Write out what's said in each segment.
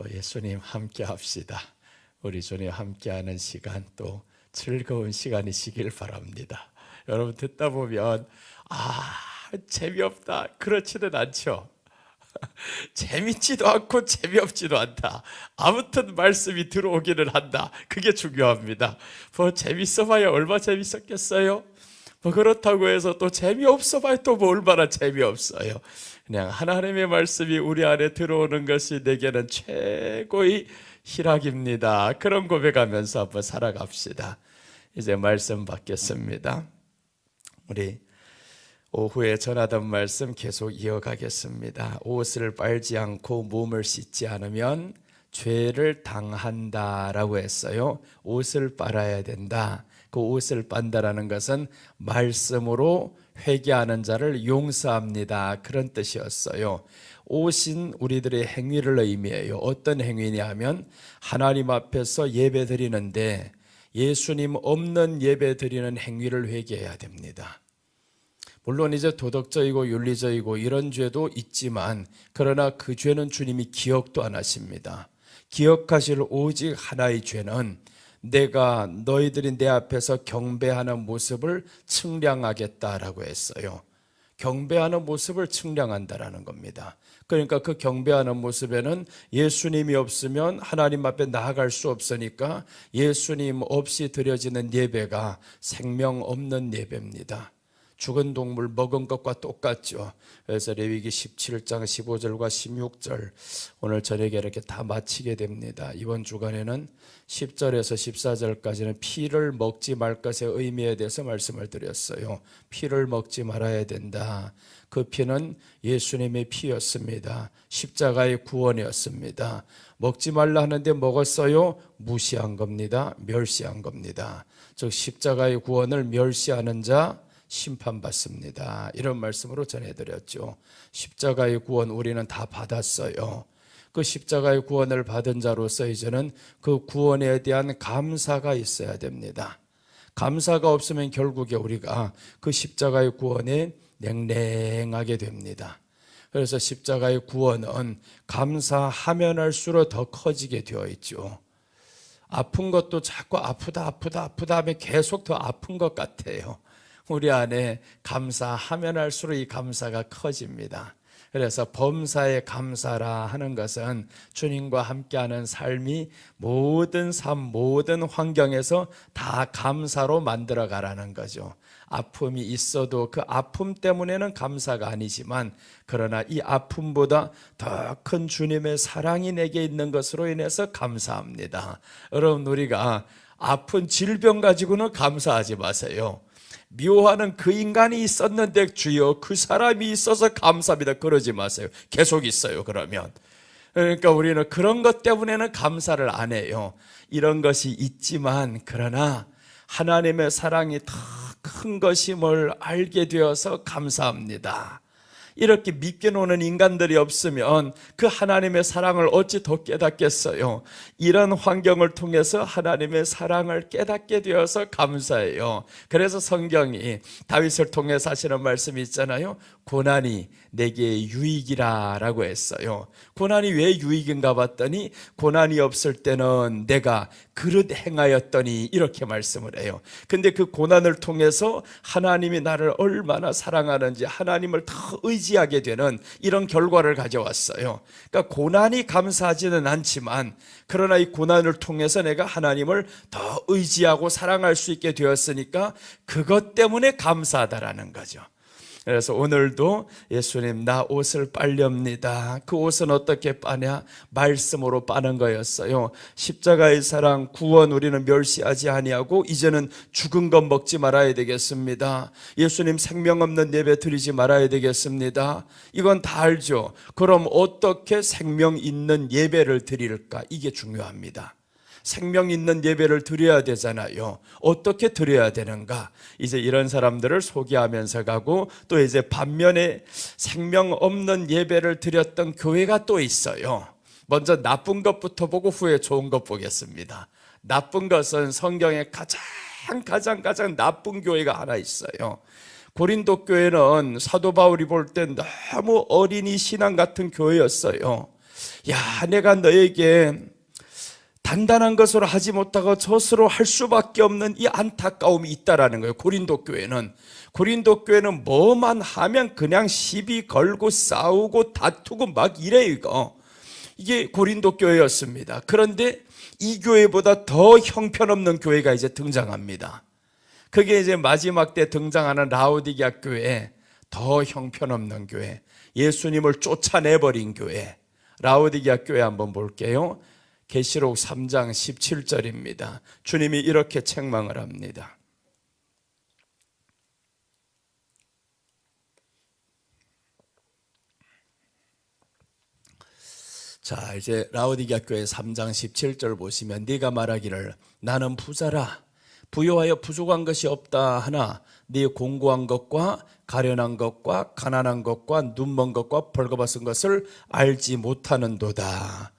또 예수님 함께 합시다. 우리 주님 함께하는 시간, 또 즐거운 시간이시길 바랍니다. 여러분 듣다 보면 재미없다 그렇지는 않죠. 재밌지도 않고 재미없지도 않다. 아무튼 말씀이 들어오기는 한다. 그게 중요합니다. 뭐 재밌어 봐야 얼마 재밌었겠어요? 뭐 그렇다고 해서 또 재미없어 봐야 또 뭐 얼마나 재미없어요. 그냥 하나님의 말씀이 우리 안에 들어오는 것이 내게는 최고의 희락입니다. 그런 고백하면서 한번 살아갑시다. 이제 말씀 받겠습니다. 우리 오후에 전하던 말씀 계속 이어가겠습니다. 옷을 빨지 않고 몸을 씻지 않으면 죄를 당한다라고 했어요. 옷을 빨아야 된다. 그 옷을 빤다라는 것은 말씀으로 회개하는 자를 용서합니다. 그런 뜻이었어요. 옷은 우리들의 행위를 의미해요. 어떤 행위냐 하면 하나님 앞에서 예배 드리는데 예수님 없는 예배 드리는 행위를 회개해야 됩니다. 물론 이제 도덕적이고 윤리적이고 이런 죄도 있지만 그러나 그 죄는 주님이 기억도 안 하십니다. 기억하실 오직 하나의 죄는 내가 너희들이 내 앞에서 경배하는 모습을 측량하겠다라고 했어요. 경배하는 모습을 측량한다라는 겁니다. 그러니까 그 경배하는 모습에는 예수님이 없으면 하나님 앞에 나아갈 수 없으니까 예수님 없이 드려지는 예배가 생명 없는 예배입니다. 죽은 동물 먹은 것과 똑같죠. 그래서 레위기 17장 15절과 16절 오늘 저녁에 이렇게 다 마치게 됩니다. 이번 주간에는 10절에서 14절까지는 피를 먹지 말 것의 의미에 대해서 말씀을 드렸어요. 피를 먹지 말아야 된다. 그 피는 예수님의 피였습니다. 십자가의 구원이었습니다. 먹지 말라 하는데 먹었어요? 무시한 겁니다. 멸시한 겁니다. 즉 십자가의 구원을 멸시하는 자 심판받습니다. 이런 말씀으로 전해드렸죠. 십자가의 구원 우리는 다 받았어요. 그 십자가의 구원을 받은 자로서 이제는 그 구원에 대한 감사가 있어야 됩니다. 감사가 없으면 결국에 우리가 그 십자가의 구원에 냉랭하게 됩니다. 그래서 십자가의 구원은 감사하면 할수록 더 커지게 되어 있죠. 아픈 것도 자꾸 아프다 하면 계속 더 아픈 것 같아요. 우리 안에 감사하면 할수록 이 감사가 커집니다. 그래서 범사에 감사라 하는 것은 주님과 함께하는 삶이 모든 삶, 모든 환경에서 다 감사로 만들어가라는 거죠. 아픔이 있어도 그 아픔 때문에는 감사가 아니지만 그러나 이 아픔보다 더 큰 주님의 사랑이 내게 있는 것으로 인해서 감사합니다. 여러분 우리가 아픈 질병 가지고는 감사하지 마세요. 미워하는 그 인간이 있었는데 주여 그 사람이 있어서 감사합니다. 그러지 마세요. 계속 있어요. 그러면 그러니까 우리는 그런 것 때문에는 감사를 안 해요. 이런 것이 있지만 그러나 하나님의 사랑이 더 큰 것임을 알게 되어서 감사합니다. 이렇게 믿게 노는 인간들이 없으면 그 하나님의 사랑을 어찌 더 깨닫겠어요? 이런 환경을 통해서 하나님의 사랑을 깨닫게 되어서 감사해요. 그래서 성경이 다윗을 통해서 하시는 말씀이 있잖아요. 고난이 내게 유익이라 라고 했어요. 고난이 왜 유익인가 봤더니 고난이 없을 때는 내가 그릇 행하였더니 이렇게 말씀을 해요. 근데 그 고난을 통해서 하나님이 나를 얼마나 사랑하는지 하나님을 더 의지하게 되는 이런 결과를 가져왔어요. 그러니까 고난이 감사하지는 않지만 그러나 이 고난을 통해서 내가 하나님을 더 의지하고 사랑할 수 있게 되었으니까 그것 때문에 감사하다라는 거죠. 그래서 오늘도 예수님 나 옷을 빨렵니다. 그 옷은 어떻게 빠냐? 말씀으로 빠는 거였어요. 십자가의 사랑 구원 우리는 멸시하지 아니하고 이제는 죽은 것 먹지 말아야 되겠습니다. 예수님 생명 없는 예배 드리지 말아야 되겠습니다. 이건 다 알죠. 그럼 어떻게 생명 있는 예배를 드릴까? 이게 중요합니다. 생명 있는 예배를 드려야 되잖아요. 어떻게 드려야 되는가? 이제 이런 사람들을 소개하면서 가고 또 이제 반면에 생명 없는 예배를 드렸던 교회가 또 있어요. 먼저 나쁜 것부터 보고 후에 좋은 것 보겠습니다. 나쁜 것은 성경에 가장 나쁜 교회가 하나 있어요. 고린도 교회는 사도 바울이 볼 때 너무 어린이 신앙 같은 교회였어요. 야, 내가 너에게 단단한 것으로 하지 못하고 젖으로 할 수밖에 없는 이 안타까움이 있다라는 거예요. 고린도 교회는 뭐만 하면 그냥 시비 걸고 싸우고 다투고 막 이래요. 이게 고린도 교회였습니다. 그런데 이 교회보다 더 형편없는 교회가 이제 등장합니다. 그게 이제 마지막 때 등장하는 라오디게아 교회, 더 형편없는 교회, 예수님을 쫓아내버린 교회, 라오디게아 교회 한번 볼게요. 계시록 3장 17절입니다. 주님이 이렇게 책망을 합니다. 자, 이제 라오디게아 교회 3장 17절 보시면 네가 말하기를 나는 부자라 부요하여 부족한 것이 없다 하나 네 공고한 것과 가련한 것과 가난한 것과 눈먼 것과 벌거벗은 것을 알지 못하는도다.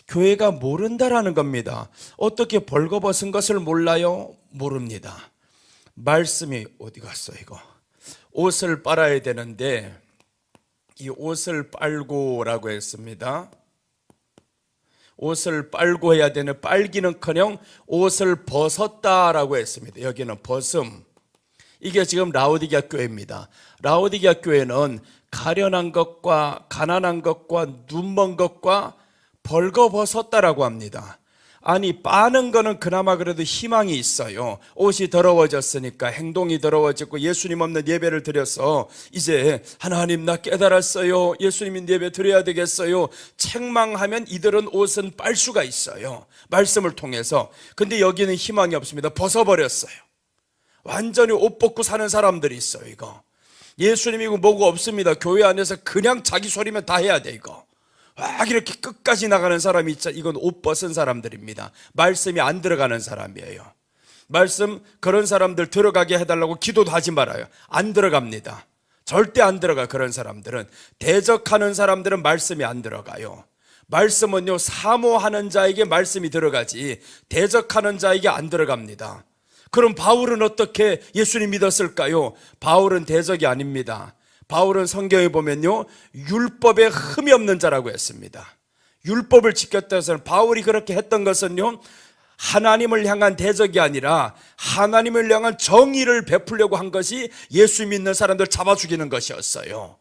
교회가 모른다라는 겁니다. 어떻게 벌거벗은 것을 몰라요? 모릅니다. 말씀이 어디 갔어 이거? 옷을 빨아야 되는데 이 옷을 빨고라고 했습니다. 옷을 빨고 해야 되는 빨기는커녕 옷을 벗었다라고 했습니다. 여기는 벗음. 이게 지금 라오디게아 교회입니다. 라오디게아 교회는 가련한 것과 가난한 것과 눈먼 것과 벌거벗었다라고 합니다. 아니 빠는 거는 그나마 그래도 희망이 있어요. 옷이 더러워졌으니까 행동이 더러워졌고 예수님 없는 예배를 드려서 이제 하나님 나 깨달았어요. 예수님 예배 드려야 되겠어요. 책망하면 이들은 옷은 빨 수가 있어요. 말씀을 통해서. 근데 여기는 희망이 없습니다. 벗어버렸어요. 완전히 옷 벗고 사는 사람들이 있어요. 이거 예수님이고 뭐고 없습니다. 교회 안에서 그냥 자기 소리면 다 해야 돼. 이거 막 이렇게 끝까지 나가는 사람이 있죠. 이건 옷 벗은 사람들입니다. 말씀이 안 들어가는 사람이에요. 말씀 그런 사람들 들어가게 해달라고 기도도 하지 말아요. 안 들어갑니다. 절대 안 들어가. 그런 사람들은 대적하는 사람들은 말씀이 안 들어가요. 말씀은요 사모하는 자에게 말씀이 들어가지 대적하는 자에게 안 들어갑니다. 그럼 바울은 어떻게 예수님 믿었을까요? 바울은 대적이 아닙니다. 바울은 성경에 보면요 율법에 흠이 없는 자라고 했습니다. 율법을 지켰다 해서 바울이 그렇게 했던 것은요 하나님을 향한 대적이 아니라 하나님을 향한 정의를 베풀려고 한 것이 예수 믿는 사람들 잡아 죽이는 것이었어요.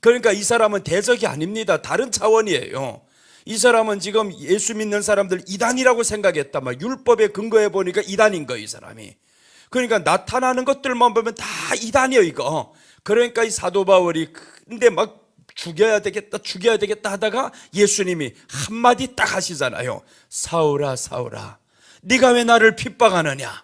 그러니까 이 사람은 대적이 아닙니다. 다른 차원이에요. 이 사람은 지금 예수 믿는 사람들 이단이라고 생각했다. 막 율법에 근거해 보니까 이단인 거예요, 이 사람이. 그러니까 나타나는 것들만 보면 다 이단이에요, 이거. 그러니까 이 사도 바울이 근데 막 죽여야 되겠다 하다가 예수님이 한마디 딱 하시잖아요. 사울아 사울아 네가 왜 나를 핍박하느냐.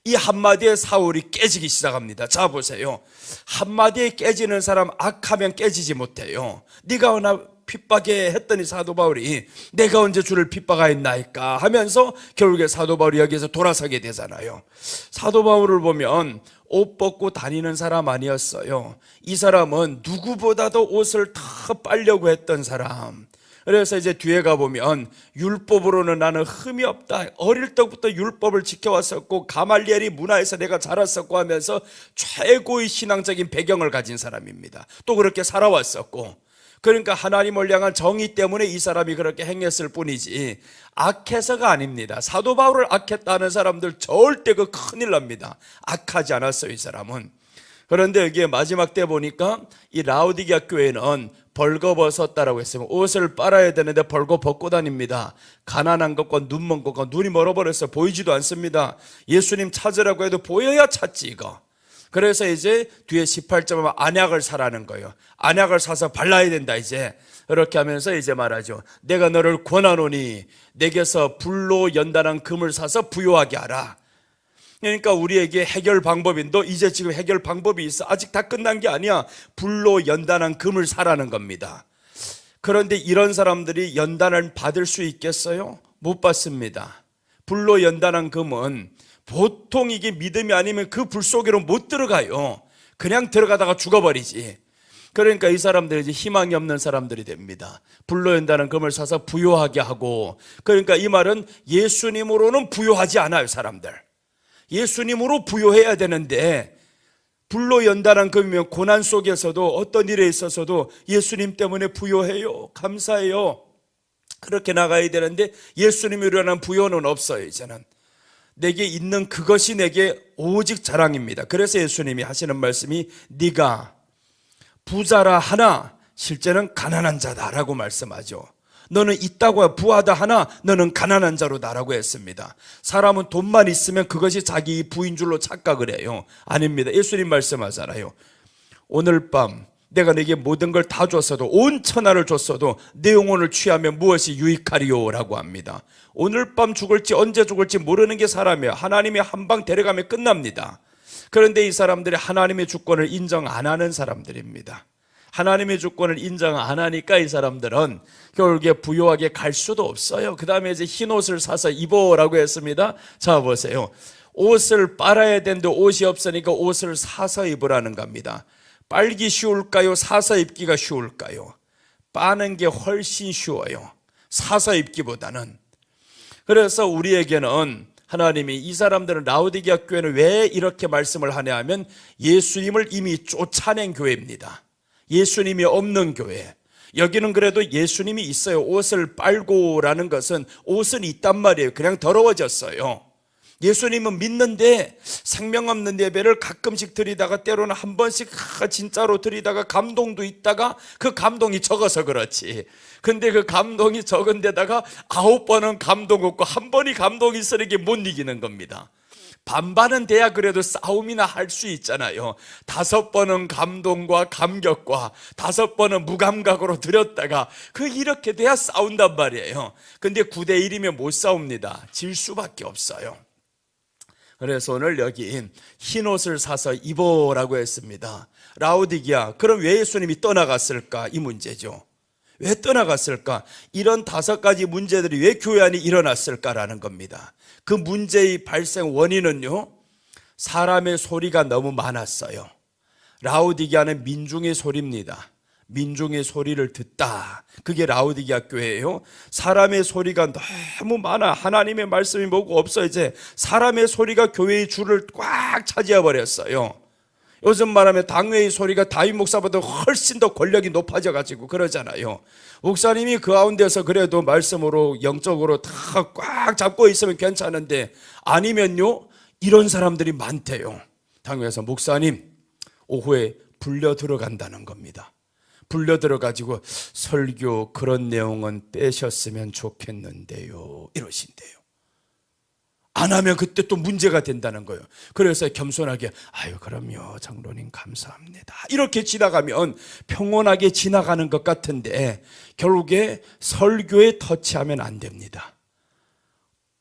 이 한마디에 사울이 깨지기 시작합니다. 자 보세요. 한마디에 깨지는 사람 악하면 깨지지 못해요. 네가 나 핍박해 했더니 사도 바울이 내가 언제 주를 핍박하였나이까 하면서 결국에 사도 바울이 여기에서 돌아서게 되잖아요. 사도 바울을 보면 옷 벗고 다니는 사람 아니었어요. 이 사람은 누구보다도 옷을 다 빨려고 했던 사람. 그래서 이제 뒤에 가보면 율법으로는 나는 흠이 없다. 어릴 때부터 율법을 지켜왔었고 가말리엘이 문화에서 내가 자랐었고 하면서 최고의 신앙적인 배경을 가진 사람입니다. 또 그렇게 살아왔었고 그러니까 하나님을 향한 정의 때문에 이 사람이 그렇게 행했을 뿐이지 악해서가 아닙니다. 사도 바울을 악했다는 사람들 절대 그 큰일 납니다. 악하지 않았어요, 이 사람은. 그런데 여기에 마지막 때 보니까 이 라오디게아 교회는 벌거벗었다라고 했으면 옷을 빨아야 되는데 벌거벗고 다닙니다. 가난한 것과 눈먼 것과 눈이 멀어버려서 보이지도 않습니다. 예수님 찾으라고 해도 보여야 찾지 이거. 그래서 이제 뒤에 18절 보면 안약을 사라는 거예요. 안약을 사서 발라야 된다 이제. 이렇게 하면서 이제 말하죠. 내가 너를 권하노니 내게서 불로 연단한 금을 사서 부요하게 하라. 그러니까 우리에게 해결 방법이 너 이제 지금 해결 방법이 있어. 아직 다 끝난 게 아니야. 불로 연단한 금을 사라는 겁니다. 그런데 이런 사람들이 연단을 받을 수 있겠어요? 못 받습니다. 불로 연단한 금은 보통 이게 믿음이 아니면 그 불 속으로 못 들어가요. 그냥 들어가다가 죽어버리지. 그러니까 이 사람들이 이제 희망이 없는 사람들이 됩니다. 불로 연단한 금을 사서 부요하게 하고, 그러니까 이 말은 예수님으로는 부요하지 않아요, 사람들. 예수님으로 부요해야 되는데 불로 연단한 금이면 고난 속에서도 어떤 일에 있어서도 예수님 때문에 부요해요, 감사해요. 그렇게 나가야 되는데 예수님이 일어난 부요는 없어요. 이제는 내게 있는 그것이 내게 오직 자랑입니다. 그래서 예수님이 하시는 말씀이 네가 부자라 하나 실제는 가난한 자다라고 말씀하죠. 너는 있다고 부하다 하나 너는 가난한 자로다라고 했습니다. 사람은 돈만 있으면 그것이 자기 부인 줄로 착각을 해요. 아닙니다. 예수님 말씀하잖아요. 오늘 밤 내가 내게 모든 걸 다 줬어도 온 천하를 줬어도 내 영혼을 취하면 무엇이 유익하리요 라고 합니다. 오늘 밤 죽을지 언제 죽을지 모르는 게 사람이에요. 하나님이 한 방 데려가면 끝납니다. 그런데 이 사람들이 하나님의 주권을 인정 안 하는 사람들입니다. 하나님의 주권을 인정 안 하니까 이 사람들은 결국에 부유하게 갈 수도 없어요. 그 다음에 이제 흰 옷을 사서 입어라고 했습니다. 자 보세요. 옷을 빨아야 되는데 옷이 없으니까 옷을 사서 입으라는 겁니다. 빨기 쉬울까요? 사서 입기가 쉬울까요? 빠는 게 훨씬 쉬워요. 사서 입기보다는. 그래서 우리에게는 하나님이 이 사람들은 라오디게아 교회는 왜 이렇게 말씀을 하냐 하면 예수님을 이미 쫓아낸 교회입니다. 예수님이 없는 교회. 여기는 그래도 예수님이 있어요. 옷을 빨고라는 것은 옷은 있단 말이에요. 그냥 더러워졌어요. 예수님은 믿는데 생명 없는 예배를 가끔씩 드리다가 때로는 한 번씩 진짜로 드리다가 감동도 있다가 그 감동이 적어서 그렇지. 근데 그 감동이 적은 데다가 9번은 감동 없고 한 번이 감동이 있으니까 못 이기는 겁니다. 반반은 돼야 그래도 싸움이나 할 수 있잖아요. 5번은 감동과 감격과 5번은 무감각으로 드렸다가 이렇게 돼야 싸운단 말이에요. 근데 9대1이면 못 싸웁니다. 질 수밖에 없어요. 그래서 오늘 여기 흰 옷을 사서 입어라고 했습니다. 라오디게아, 그럼 왜 예수님이 떠나갔을까? 이 문제죠. 왜 떠나갔을까? 이런 5가지 문제들이 왜 교회 안에 일어났을까라는 겁니다. 그 문제의 발생 원인은요, 사람의 소리가 너무 많았어요. 라오디게아는 민중의 소리입니다. 민중의 소리를 듣다. 그게 라오디게아 교회예요. 사람의 소리가 너무 많아. 하나님의 말씀이 뭐고 없어. 이제 사람의 소리가 교회의 줄을 꽉 차지해 버렸어요. 요즘 말하면 당회의 소리가 다윗 목사보다 훨씬 더 권력이 높아져 가지고 그러잖아요. 목사님이 그 가운데서 그래도 말씀으로 영적으로 다 꽉 잡고 있으면 괜찮은데 아니면요, 이런 사람들이 많대요. 당회에서 목사님 오후에 불려 들어간다는 겁니다. 불려 들어가지고 설교 그런 내용은 빼셨으면 좋겠는데요 이러신대요. 안 하면 그때 또 문제가 된다는 거예요. 그래서 겸손하게 아유 그럼요 장로님 감사합니다 이렇게 지나가면 평온하게 지나가는 것 같은데 결국에 설교에 터치하면 안 됩니다.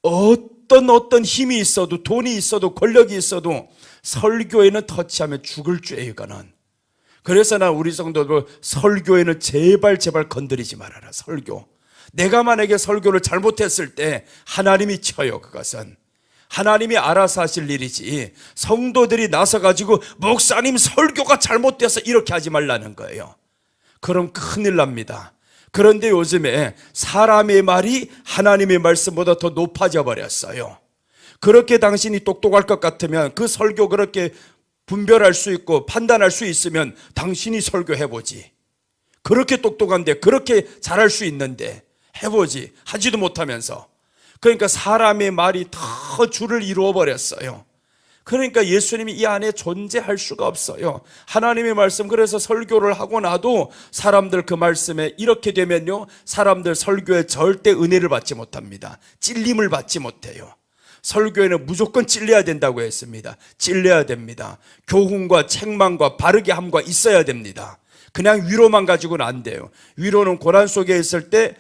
어떤 힘이 있어도 돈이 있어도 권력이 있어도 설교에는 터치하면 죽을 죄예요. 이거는. 그래서 난 우리 성도들 설교에는 제발 건드리지 말아라. 설교. 내가 만약에 설교를 잘못했을 때 하나님이 쳐요. 그것은 하나님이 알아서 하실 일이지 성도들이 나서가지고 목사님 설교가 잘못돼서 이렇게 하지 말라는 거예요. 그럼 큰일 납니다. 그런데 요즘에 사람의 말이 하나님의 말씀보다 더 높아져 버렸어요. 그렇게 당신이 똑똑할 것 같으면 그 설교 그렇게 분별할 수 있고 판단할 수 있으면 당신이 설교해보지. 그렇게 똑똑한데 그렇게 잘할 수 있는데 해보지. 하지도 못하면서. 그러니까 사람의 말이 더 줄을 이루어버렸어요. 그러니까 예수님이 이 안에 존재할 수가 없어요. 하나님의 말씀. 그래서 설교를 하고 나도 사람들 그 말씀에 이렇게 되면요 사람들 설교에 절대 은혜를 받지 못합니다. 찔림을 받지 못해요. 설교에는 무조건 찔려야 된다고 했습니다. 찔려야 됩니다. 교훈과 책망과 바르게 함과 있어야 됩니다. 그냥 위로만 가지고는 안 돼요. 위로는 고난 속에 있을 때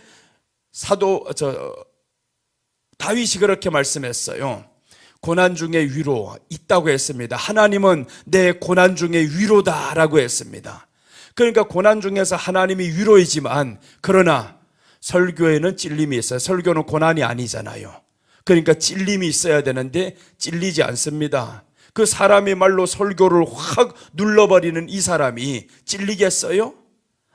다윗이 그렇게 말씀했어요. 고난 중에 위로 있다고 했습니다. 하나님은 내 고난 중에 위로다라고 했습니다. 그러니까 고난 중에서 하나님이 위로이지만 그러나 설교에는 찔림이 있어요. 설교는 고난이 아니잖아요. 그러니까 찔림이 있어야 되는데 찔리지 않습니다. 그 사람의 말로 설교를 확 눌러버리는 이 사람이 찔리겠어요?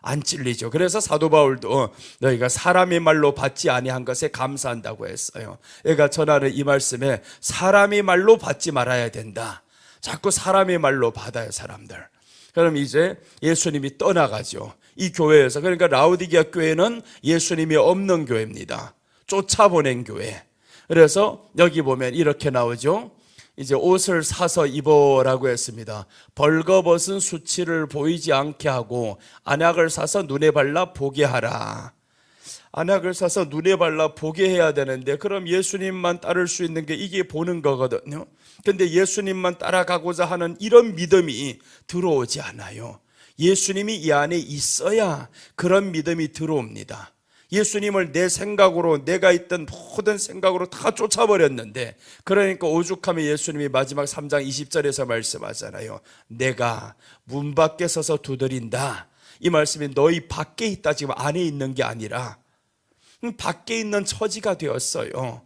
안 찔리죠. 그래서 사도 바울도 너희가 사람의 말로 받지 아니한 것에 감사한다고 했어요. 얘가 전하는 이 말씀에 사람의 말로 받지 말아야 된다. 자꾸 사람의 말로 받아요. 사람들. 그럼 이제 예수님이 떠나가죠. 이 교회에서. 그러니까 라우디게아 교회는 예수님이 없는 교회입니다. 쫓아보낸 교회. 그래서 여기 보면 이렇게 나오죠. 이제 옷을 사서 입어라고 했습니다. 벌거벗은 수치를 보이지 않게 하고 안약을 사서 눈에 발라 보게 하라. 안약을 사서 눈에 발라 보게 해야 되는데, 그럼 예수님만 따를 수 있는 게 이게 보는 거거든요. 근데 예수님만 따라가고자 하는 이런 믿음이 들어오지 않아요. 예수님이 이 안에 있어야 그런 믿음이 들어옵니다. 예수님을 내 생각으로, 내가 있던 모든 생각으로 다 쫓아버렸는데, 그러니까 오죽하면 예수님이 마지막 3장 20절에서 말씀하잖아요. 내가 문 밖에 서서 두드린다. 이 말씀이 너희 밖에 있다, 지금 안에 있는 게 아니라 밖에 있는 처지가 되었어요.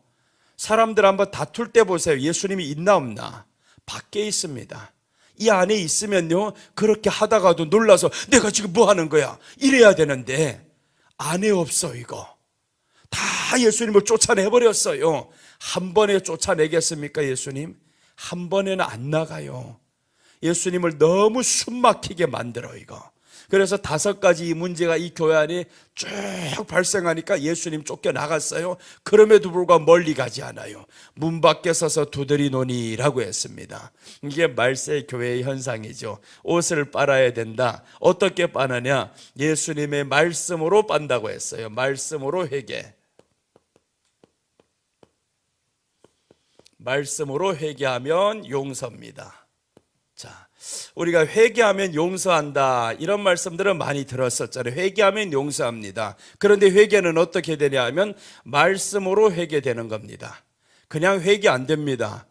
사람들 한번 다툴 때 보세요. 예수님이 있나 없나? 밖에 있습니다. 이 안에 있으면요, 그렇게 하다가도 놀라서 내가 지금 뭐 하는 거야? 이래야 되는데 안에 없어. 이거 다 예수님을 쫓아내버렸어요. 한 번에 쫓아내겠습니까? 예수님 한 번에는 안 나가요. 예수님을 너무 숨막히게 만들어 이거. 그래서 5가지 이 문제가 이 교회 안에 쭉 발생하니까 예수님 쫓겨나갔어요. 그럼에도 불구하고 멀리 가지 않아요. 문 밖에 서서 두드리노니라고 했습니다. 이게 말세 교회의 현상이죠. 옷을 빨아야 된다. 어떻게 빠느냐? 예수님의 말씀으로 빤다고 했어요. 말씀으로 회개. 말씀으로 회개하면 용서입니다. 자, 우리가 회개하면 용서한다, 이런 말씀들은 많이 들었었잖아요. 회개하면 용서합니다. 그런데 회개는 어떻게 되냐 하면 말씀으로 회개되는 겁니다. 그냥 회개 안 됩니다.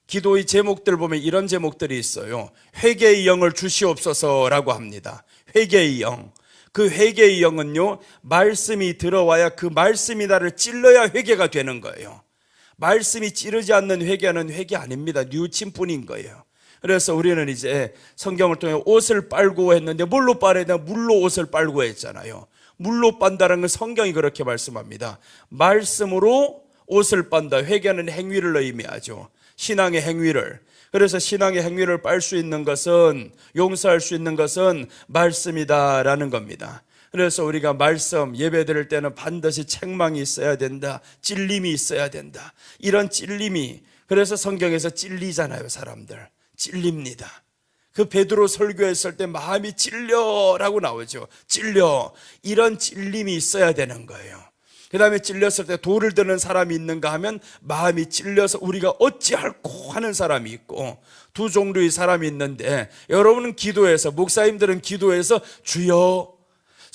기도의 제목들 보면 이런 제목들이 있어요. 회개의 영을 주시옵소서라고 합니다. 회개의 영. 그 회개의 영은요, 말씀이 들어와야 그 말씀이 나를 찔러야 회개가 되는 거예요. 말씀이 찌르지 않는 회개는 회개 아닙니다. 뉘우침뿐인 거예요. 그래서 우리는 이제 성경을 통해 옷을 빨고 했는데, 뭘로 빨아야 되나? 물로 옷을 빨고 했잖아요. 물로 빤다는 건 성경이 그렇게 말씀합니다. 말씀으로 옷을 빤다. 회개는 행위를 의미하죠. 신앙의 행위를. 그래서 신앙의 행위를 빨 수 있는 것은, 용서할 수 있는 것은 말씀이다라는 겁니다. 그래서 우리가 말씀 예배 드릴 때는 반드시 책망이 있어야 된다, 찔림이 있어야 된다. 이런 찔림이, 그래서 성경에서 찔리잖아요. 사람들 찔립니다. 그 베드로 설교했을 때 마음이 찔려라고 나오죠. 찔려. 이런 찔림이 있어야 되는 거예요. 그 다음에 찔렸을 때 돌을 드는 사람이 있는가 하면 마음이 찔려서 우리가 어찌할꼬 하는 사람이 있고, 두 종류의 사람이 있는데, 여러분은 기도해서, 목사님들은 기도해서 주여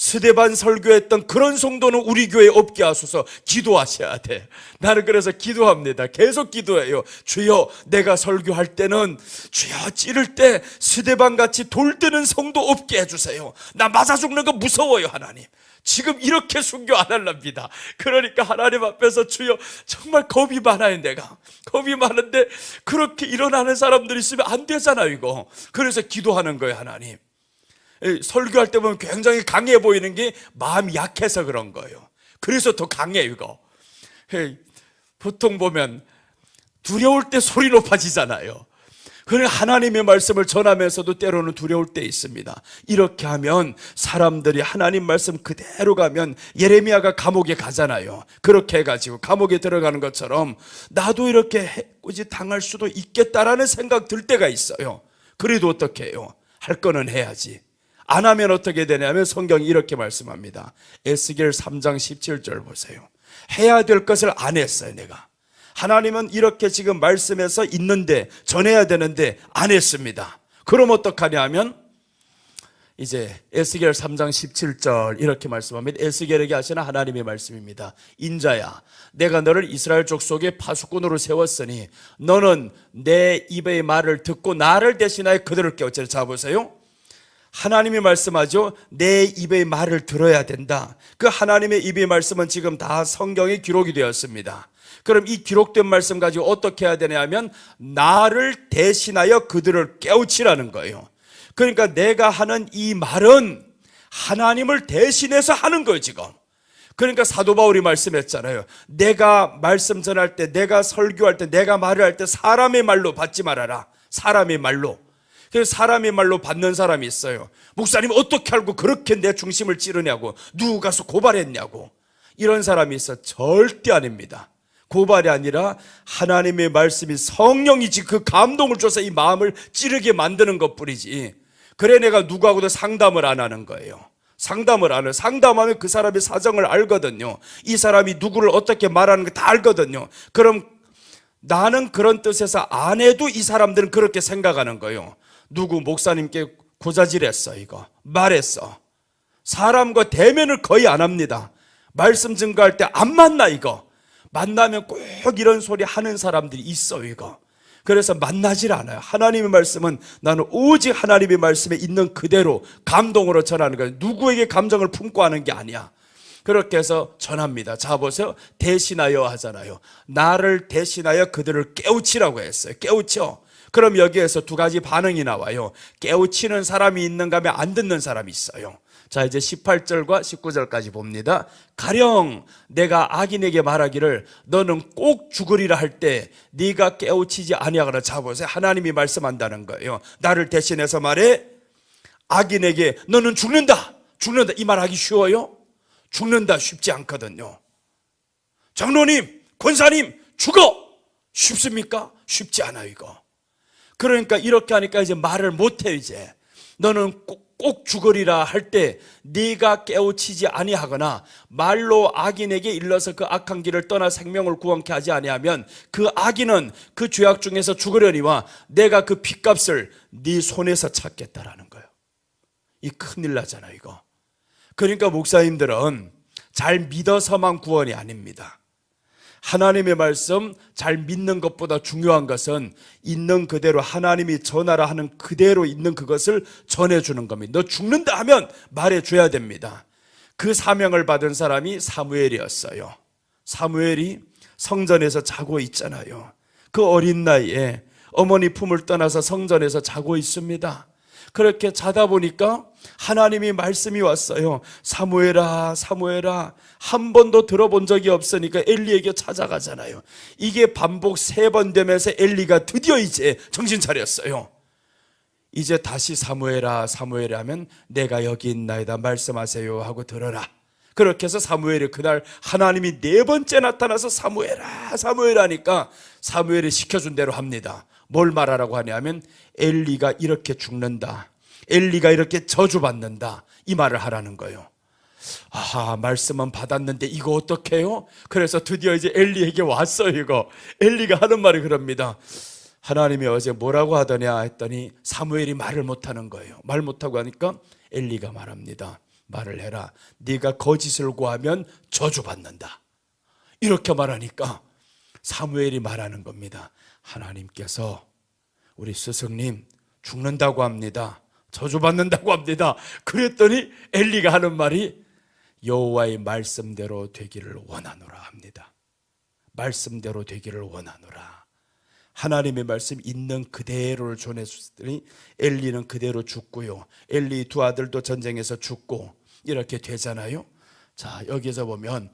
스데반 설교했던 그런 성도는 우리 교회에 없게 하소서 기도하셔야 돼. 나는 그래서 기도합니다. 계속 기도해요. 주여, 내가 설교할 때는 주여 찌를 때 스데반 같이 돌드는 성도 없게 해주세요. 나 맞아 죽는 거 무서워요. 하나님 지금 이렇게 순교 안 할랍니다. 그러니까 하나님 앞에서 주여, 정말 겁이 많아요. 내가 겁이 많은데 그렇게 일어나는 사람들이 있으면 안 되잖아요 이거. 그래서 기도하는 거예요. 하나님, 설교할 때 보면 굉장히 강해 보이는 게 마음이 약해서 그런 거예요. 그래서 더 강해 이거. 보통 보면 두려울 때 소리 높아지잖아요. 그러니까 하나님의 말씀을 전하면서도 때로는 두려울 때 있습니다. 이렇게 하면 사람들이 하나님 말씀 그대로 가면, 예레미야가 감옥에 가잖아요. 그렇게 해가지고 감옥에 들어가는 것처럼 나도 이렇게 해코지 당할 수도 있겠다라는 생각 들 때가 있어요. 그래도 어떻게 해요? 할 거는 해야지. 안 하면 어떻게 되냐면 성경이 이렇게 말씀합니다. 에스겔 3장 17절 보세요. 해야 될 것을 안 했어요. 내가 하나님은 이렇게 지금 말씀해서 있는데, 전해야 되는데 안 했습니다. 그럼 어떡하냐 하면 이제 에스겔 3장 17절 이렇게 말씀합니다. 에스겔에게 하시는 하나님의 말씀입니다. 인자야, 내가 너를 이스라엘 족속의 파수꾼으로 세웠으니 너는 내 입의 말을 듣고 나를 대신하여 그들을 깨우치라. 자 보세요. 하나님이 말씀하죠. 내 입의 말을 들어야 된다. 그 하나님의 입의 말씀은 지금 다 성경에 기록이 되었습니다. 그럼 이 기록된 말씀 가지고 어떻게 해야 되냐 하면 나를 대신하여 그들을 깨우치라는 거예요. 그러니까 내가 하는 이 말은 하나님을 대신해서 하는 거예요 지금. 그러니까 사도 바울이 말씀했잖아요. 내가 말씀 전할 때, 내가 설교할 때, 내가 말을 할 때 사람의 말로 받지 말아라. 사람의 말로. 그래서 사람의 말로 받는 사람이 있어요. 목사님 어떻게 알고 그렇게 내 중심을 찌르냐고, 누구 가서 고발했냐고. 이런 사람이 있어. 절대 아닙니다. 고발이 아니라 하나님의 말씀이 성령이지 그 감동을 줘서 이 마음을 찌르게 만드는 것뿐이지. 그래 내가 누구하고도 상담을 안 하는 거예요. 상담을 안 해요. 상담하면 그 사람의 사정을 알거든요. 이 사람이 누구를 어떻게 말하는 거 다 알거든요. 그럼 나는 그런 뜻에서 안 해도 이 사람들은 그렇게 생각하는 거예요. 누구 목사님께 고자질했어, 이거 말했어. 사람과 대면을 거의 안 합니다. 말씀 증거할 때 안 만나. 이거 만나면 꼭 이런 소리 하는 사람들이 있어. 이거 그래서 만나질 않아요. 하나님의 말씀은 나는 오직 하나님의 말씀에 있는 그대로 감동으로 전하는 거예요. 누구에게 감정을 품고 하는 게 아니야. 그렇게 해서 전합니다. 자 보세요. 대신하여 하잖아요. 나를 대신하여 그들을 깨우치라고 했어요. 깨우쳐. 그럼 여기에서 두 가지 반응이 나와요. 깨우치는 사람이 있는가 하면 안 듣는 사람이 있어요. 자 이제 18절과 19절까지 봅니다. 가령 내가 악인에게 말하기를 너는 꼭 죽으리라 할 때 네가 깨우치지 아니하거나. 자 보세요. 하나님이 말씀한다는 거예요. 나를 대신해서 말해. 악인에게 너는 죽는다. 죽는다. 이 말 하기 쉬워요? 죽는다 쉽지 않거든요. 장로님, 권사님 죽어. 쉽습니까? 쉽지 않아요 이거. 그러니까 이렇게 하니까 이제 말을 못해요. 이제 너는 꼭 죽으리라 할 때 네가 깨우치지 아니하거나 말로 악인에게 일러서 그 악한 길을 떠나 생명을 구원케 하지 아니하면 그 악인은 그 죄악 중에서 죽으려니와 내가 그 핏값을 네 손에서 찾겠다라는 거예요. 이 큰일 나잖아요 이거. 그러니까 목사님들은 잘 믿어서만 구원이 아닙니다. 하나님의 말씀 잘 믿는 것보다 중요한 것은 있는 그대로 하나님이 전하라 하는 그대로 있는 그것을 전해주는 겁니다. 너 죽는다 하면 말해줘야 됩니다. 그 사명을 받은 사람이 사무엘이었어요. 사무엘이 성전에서 자고 있잖아요. 그 어린 나이에 어머니 품을 떠나서 성전에서 자고 있습니다. 그렇게 자다 보니까 하나님이 말씀이 왔어요. 사무엘아, 사무엘아. 한 번도 들어본 적이 없으니까 엘리에게 찾아가잖아요. 이게 반복 3번 되면서 엘리가 드디어 이제 정신 차렸어요. 이제 다시 사무엘아, 사무엘아 하면 내가 여기 있나이다 말씀하세요 하고 들어라. 그렇게 해서 사무엘이 그날 하나님이 4번째 나타나서 사무엘아, 사무엘아 하니까 사무엘이 시켜준 대로 합니다. 뭘 말하라고 하냐면 엘리가 이렇게 죽는다, 엘리가 이렇게 저주받는다, 이 말을 하라는 거예요. 아하, 말씀은 받았는데 이거 어떡해요? 그래서 드디어 이제 엘리에게 왔어요. 이거 엘리가 하는 말이 그럽니다. 하나님이 어제 뭐라고 하더냐 했더니 사무엘이 말을 못하는 거예요. 말 못하고 하니까 엘리가 말합니다. 말을 해라. 네가 거짓을 구하면 저주받는다. 이렇게 말하니까 사무엘이 말하는 겁니다. 하나님께서 우리 스승님 죽는다고 합니다. 저주받는다고 합니다. 그랬더니 엘리가 하는 말이 여호와의 말씀대로 되기를 원하노라 합니다. 말씀대로 되기를 원하노라. 하나님의 말씀 있는 그대로를 전해주더니 엘리는 그대로 죽고요. 엘리 2 아들도 전쟁에서 죽고 이렇게 되잖아요. 자 여기서 보면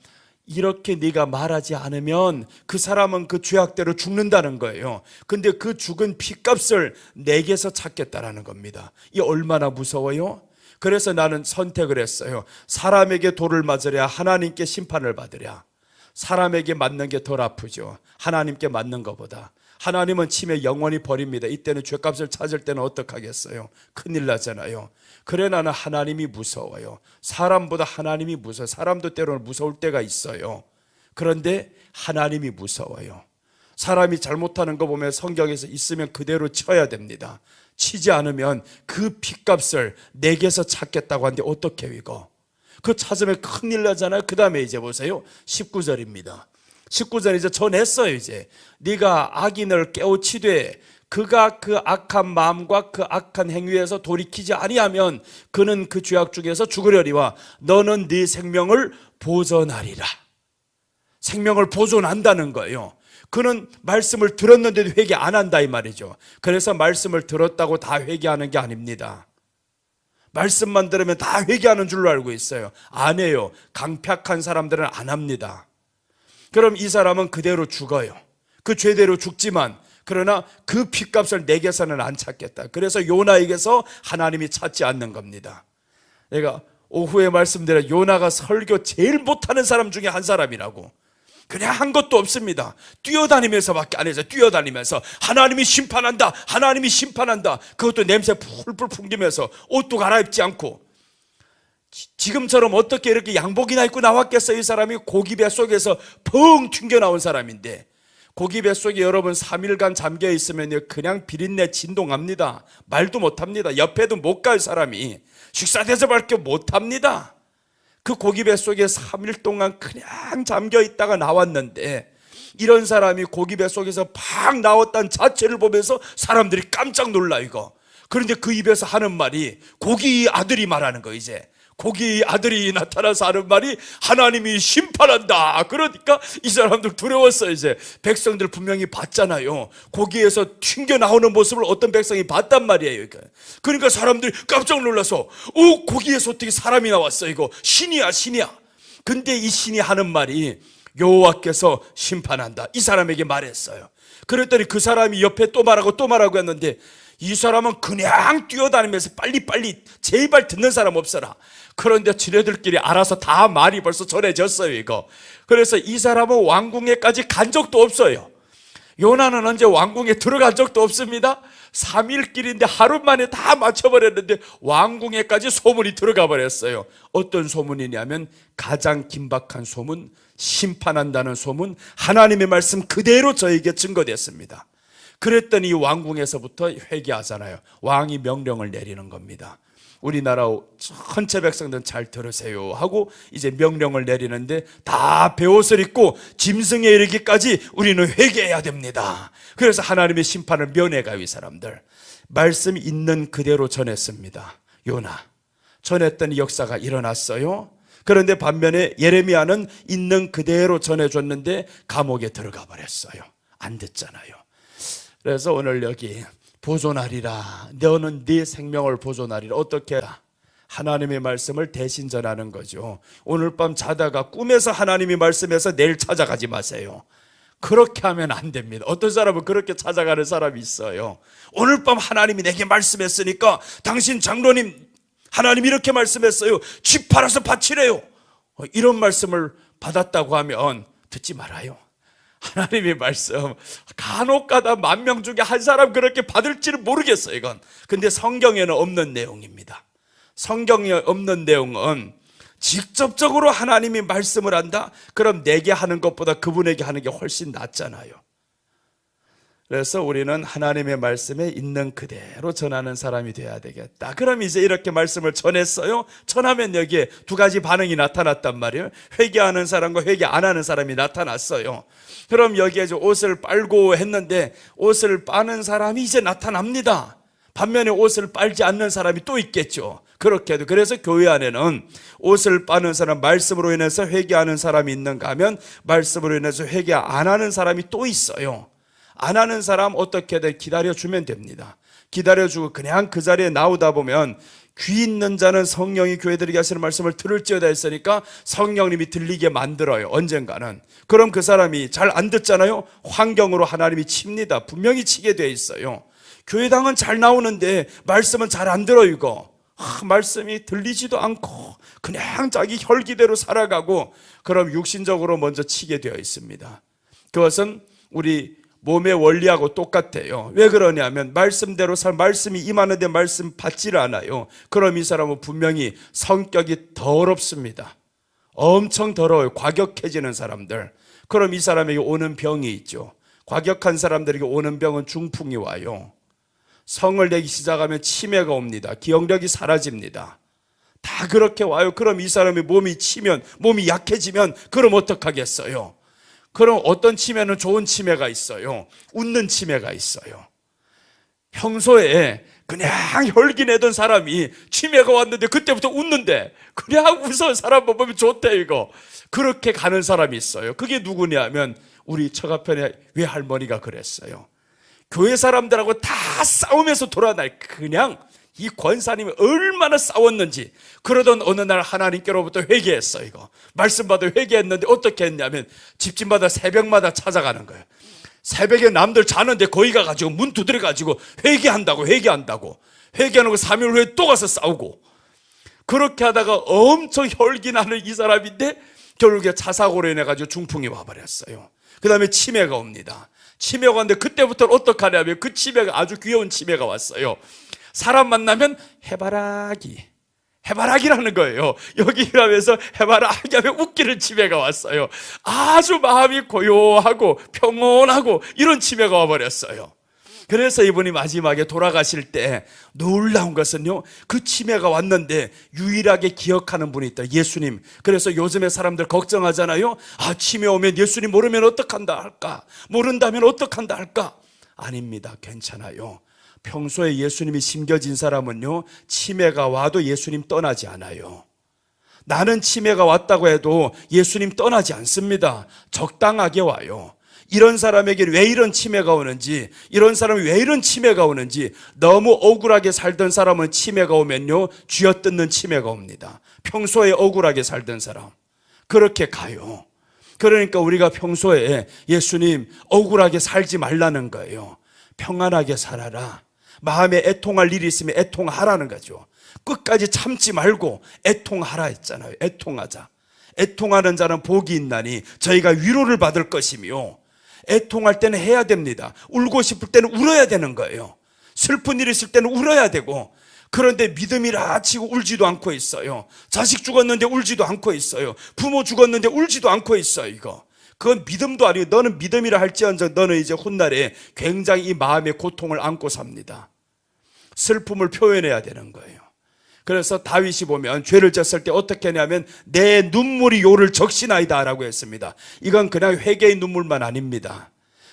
이렇게 네가 말하지 않으면 그 사람은 그 죄악대로 죽는다는 거예요. 근데 그 죽은 핏값을 내게서 찾겠다라는 겁니다. 이 얼마나 무서워요? 그래서 나는 선택을 했어요. 사람에게 돌을 맞으랴 하나님께 심판을 받으랴. 사람에게 맞는 게 덜 아프죠. 하나님께 맞는 것보다. 하나님은 치매 영원히 버립니다. 이때는 죄값을 찾을 때는 어떡하겠어요? 큰일 나잖아요. 그래 나는 하나님이 무서워요. 사람보다 하나님이 무서워요. 사람도 때로는 무서울 때가 있어요. 그런데 하나님이 무서워요. 사람이 잘못하는 거 보면 성경에서 있으면 그대로 쳐야 됩니다. 치지 않으면 그 핏값을 내게서 찾겠다고 하는데 어떻게 이거? 그 찾으면 큰일 나잖아요. 그 다음에 이제 보세요. 19절입니다. 19절 이제 전했어요. 이제 네가 악인을 깨우치되 그가 그 악한 마음과 그 악한 행위에서 돌이키지 아니하면 그는 그 죄악 중에서 죽으려니와 너는 네 생명을 보존하리라. 생명을 보존한다는 거예요. 그는 말씀을 들었는데도 회개 안 한다 이 말이죠. 그래서 말씀을 들었다고 다 회개하는 게 아닙니다. 말씀만 들으면 다 회개하는 줄로 알고 있어요. 안 해요. 강팍한 사람들은 안 합니다. 그럼 이 사람은 그대로 죽어요. 그 죄대로 죽지만 그러나 그 핏값을 내게서는 안 찾겠다. 그래서 요나에게서 하나님이 찾지 않는 겁니다. 내가 오후에 말씀드린 요나가 설교 제일 못하는 사람 중에 한 사람이라고. 그냥 한 것도 없습니다. 뛰어다니면서밖에 안 했어요. 뛰어다니면서 하나님이 심판한다, 하나님이 심판한다. 그것도 냄새 풀풀 풍기면서 옷도 갈아입지 않고. 지금처럼 어떻게 이렇게 양복이나 입고 나왔겠어요? 이 사람이 고기 뱃속에서 펑 튕겨 나온 사람인데, 고기 뱃속에 여러분 3일간 잠겨 있으면 그냥 비린내 진동합니다. 말도 못합니다. 옆에도 못 갈 사람이 식사 대접밖에 못합니다. 그 고기 뱃속에 3일 동안 그냥 잠겨 있다가 나왔는데, 이런 사람이 고기 뱃속에서 팍 나왔다는 자체를 보면서 사람들이 깜짝 놀라 이거. 그런데 그 입에서 하는 말이 고기 아들이 말하는 거. 이제 고기 아들이 나타나서 하는 말이 하나님이 심판한다. 그러니까 이 사람들 두려웠어요. 이제 백성들 분명히 봤잖아요. 고기에서 튕겨 나오는 모습을 어떤 백성이 봤단 말이에요. 그러니까 사람들이 깜짝 놀라서 고기에서 어떻게 사람이 나왔어? 이거 신이야, 신이야. 근데 이 신이 하는 말이 여호와께서 심판한다. 이 사람에게 말했어요. 그랬더니 그 사람이 옆에 또 말하고 했는데, 이 사람은 그냥 뛰어다니면서 빨리빨리 제발 듣는 사람 없어라. 그런데 지네들끼리 알아서 다 말이 벌써 전해졌어요 이거. 그래서 이 사람은 왕궁에까지 간 적도 없어요. 요나는 언제 왕궁에 들어간 적도 없습니다. 3일 길인데 하루 만에 다 맞춰버렸는데 왕궁에까지 소문이 들어가 버렸어요. 어떤 소문이냐면 가장 긴박한 소문, 심판한다는 소문, 하나님의 말씀 그대로 저에게 증거됐습니다. 그랬더니 왕궁에서부터 회개하잖아요. 왕이 명령을 내리는 겁니다. 우리나라 전체 백성들은 잘 들으세요 하고 이제 명령을 내리는데, 다 베옷을 입고 짐승에 이르기까지 우리는 회개해야 됩니다. 그래서 하나님의 심판을 면해가요. 이 사람들 말씀 있는 그대로 전했습니다. 요나 전했더니 역사가 일어났어요. 그런데 반면에 예레미야는 있는 그대로 전해줬는데 감옥에 들어가 버렸어요. 안 듣잖아요. 그래서 오늘 여기 보존하리라, 너는 네 생명을 보존하리라. 어떻게? 하나님의 말씀을 대신 전하는 거죠. 오늘 밤 자다가 꿈에서 하나님이 말씀해서 내일 찾아가지 마세요. 그렇게 하면 안 됩니다. 어떤 사람은 그렇게 찾아가는 사람이 있어요. 오늘 밤 하나님이 내게 말씀했으니까 당신 장로님 하나님이 이렇게 말씀했어요. 집 팔아서 바치래요. 이런 말씀을 받았다고 하면 듣지 말아요. 하나님의 말씀 간혹가다 10,000명 중에 한 사람 그렇게 받을지는 모르겠어요 이건. 근데 성경에는 없는 내용입니다. 성경에 없는 내용은 직접적으로 하나님이 말씀을 한다? 그럼 내게 하는 것보다 그분에게 하는 게 훨씬 낫잖아요. 그래서 우리는 하나님의 말씀에 있는 그대로 전하는 사람이 돼야 되겠다. 그럼 이제 이렇게 말씀을 전했어요. 전하면 여기에 두 가지 반응이 나타났단 말이에요. 회개하는 사람과 회개 안 하는 사람이 나타났어요. 그럼 여기에 옷을 빨고 했는데 옷을 빠는 사람이 이제 나타납니다. 반면에 옷을 빨지 않는 사람이 또 있겠죠. 그렇게 해도. 그래서 교회 안에는 옷을 빠는 사람, 말씀으로 인해서 회개하는 사람이 있는가 하면 말씀으로 인해서 회개 안 하는 사람이 또 있어요. 안 하는 사람 어떻게든 기다려주면 됩니다. 기다려주고 그냥 그 자리에 나오다 보면 귀 있는 자는 성령이 교회들에게 하시는 말씀을 들을지어다 했으니까 성령님이 들리게 만들어요. 언젠가는. 그럼 그 사람이 잘 안 듣잖아요. 환경으로 하나님이 칩니다. 분명히 치게 돼 있어요. 교회당은 잘 나오는데 말씀은 잘 안 들어요 이거. 말씀이 들리지도 않고 그냥 자기 혈기대로 살아가고, 그럼 육신적으로 먼저 치게 되어 있습니다. 그것은 우리 몸의 원리하고 똑같아요. 왜 그러냐면 말씀대로 말씀이 임하는데 말씀 받지를 않아요. 그럼 이 사람은 분명히 성격이 더럽습니다. 엄청 더러워요. 과격해지는 사람들. 그럼 이 사람에게 오는 병이 있죠. 과격한 사람들에게 오는 병은 중풍이 와요. 성을 내기 시작하면 치매가 옵니다. 기억력이 사라집니다. 다 그렇게 와요. 그럼 이 사람의 몸이 치면, 몸이 약해지면 그럼 어떡하겠어요? 그럼 어떤 치매는 좋은 치매가 있어요. 웃는 치매가 있어요. 평소에 그냥 혈기 내던 사람이 치매가 왔는데 그때부터 웃는데 그냥 웃어 사람 보면 좋대 이거. 그렇게 가는 사람이 있어요. 그게 누구냐면 우리 처가편의 외할머니가 그랬어요. 교회 사람들하고 다 싸우면서 돌아다니. 그냥 이 권사님이 얼마나 싸웠는지. 그러던 어느 날 하나님께로부터 회개했어 이거. 말씀 받아 회개했는데 어떻게 했냐면 집집마다 새벽마다 찾아가는 거예요. 새벽에 남들 자는데 거기 가가지고 문 두드려가지고 회개한다고 회개하는 거 3일 후에 또 가서 싸우고, 그렇게 하다가 엄청 혈기나는 이 사람인데 결국에 차 사고로 인해 가지고 중풍이 와버렸어요. 그 다음에 치매가 옵니다. 치매가 왔는데 그때부터는 어떻게 하냐면 그 치매가 아주 귀여운 치매가 왔어요. 사람 만나면 해바라기라는 거예요. 여기 가면서 해바라기 하면 웃기는 치매가 왔어요. 아주 마음이 고요하고 평온하고 이런 치매가 와버렸어요. 그래서 이분이 마지막에 돌아가실 때 놀라운 것은요, 그 치매가 왔는데 유일하게 기억하는 분이 있다. 예수님. 그래서 요즘에 사람들 걱정하잖아요. 아, 치매 오면 예수님 모르면 어떡한다 할까? 모른다면 어떡한다 할까? 아닙니다. 괜찮아요. 평소에 예수님이 심겨진 사람은요, 치매가 와도 예수님 떠나지 않아요. 나는 치매가 왔다고 해도 예수님 떠나지 않습니다. 적당하게 와요. 이런 사람에게 왜 이런 치매가 오는지, 이런 사람이 왜 이런 치매가 오는지, 너무 억울하게 살던 사람은 치매가 오면요, 쥐어뜯는 치매가 옵니다. 평소에 억울하게 살던 사람 그렇게 가요. 그러니까 우리가 평소에 예수님 억울하게 살지 말라는 거예요. 평안하게 살아라. 마음에 애통할 일이 있으면 애통하라는 거죠. 끝까지 참지 말고 애통하라 했잖아요. 애통하자. 애통하는 자는 복이 있나니 저희가 위로를 받을 것이며, 애통할 때는 해야 됩니다. 울고 싶을 때는 울어야 되는 거예요. 슬픈 일 있을 때는 울어야 되고, 그런데 믿음이라 치고 울지도 않고 있어요. 자식 죽었는데 울지도 않고 있어요. 부모 죽었는데 울지도 않고 있어요. 이거 그건 믿음도 아니고, 너는 믿음이라 할지언정 너는 이제 훗날에 굉장히 이 마음의 고통을 안고 삽니다. 슬픔을 표현해야 되는 거예요. 그래서 다윗이 보면 죄를 졌을 때 어떻게 하냐면 내 눈물이 요를 적시나이다 라고 했습니다. 이건 그냥 회개의 눈물만 아닙니다.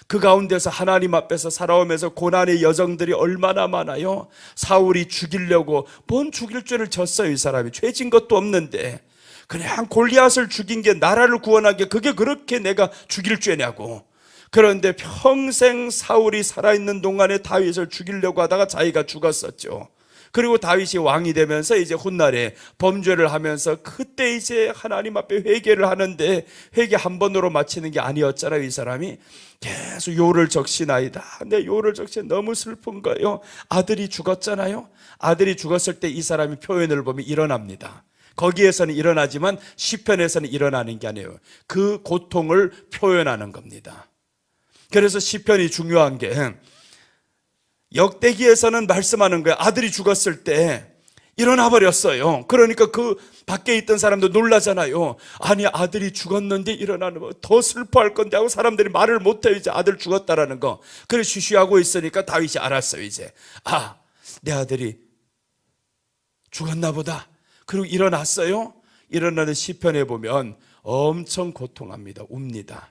그 가운데서 하나님 앞에서 살아오면서 고난의 여정들이 얼마나 많아요. 사울이 죽이려고, 뭔 죽일 죄를 졌어요. 이 사람이 죄진 것도 없는데 그냥 골리앗을 죽인 게, 나라를 구원한 게 그게 그렇게 내가 죽일 죄냐고. 그런데 평생 사울이 살아있는 동안에 다윗을 죽이려고 하다가 자기가 죽었었죠. 그리고 다윗이 왕이 되면서 이제 훗날에 범죄를 하면서 그때 이제 하나님 앞에 회개를 하는데 회개 한 번으로 마치는 게 아니었잖아요. 이 사람이 계속 요를 적시나이다. 근데 요를 적시 너무 슬픈 거예요. 아들이 죽었잖아요. 아들이 죽었을 때 이 사람이 표현을 보면 일어납니다. 거기에서는 일어나지만 시편에서는 일어나는 게 아니에요. 그 고통을 표현하는 겁니다. 그래서 시편이 중요한 게, 역대기에서는 말씀하는 거예요. 아들이 죽었을 때 일어나 버렸어요. 그러니까 그 밖에 있던 사람도 놀라잖아요. 아니, 아들이 죽었는데 일어나는 거 더 슬퍼할 건데 하고 사람들이 말을 못해요. 이제 아들 죽었다라는 거. 그래 쉬쉬하고 있으니까 다윗이 알았어요. 이제 내 아들이 죽었나 보다. 그리고 일어났어요. 일어나는 시편에 보면 엄청 고통합니다. 웁니다.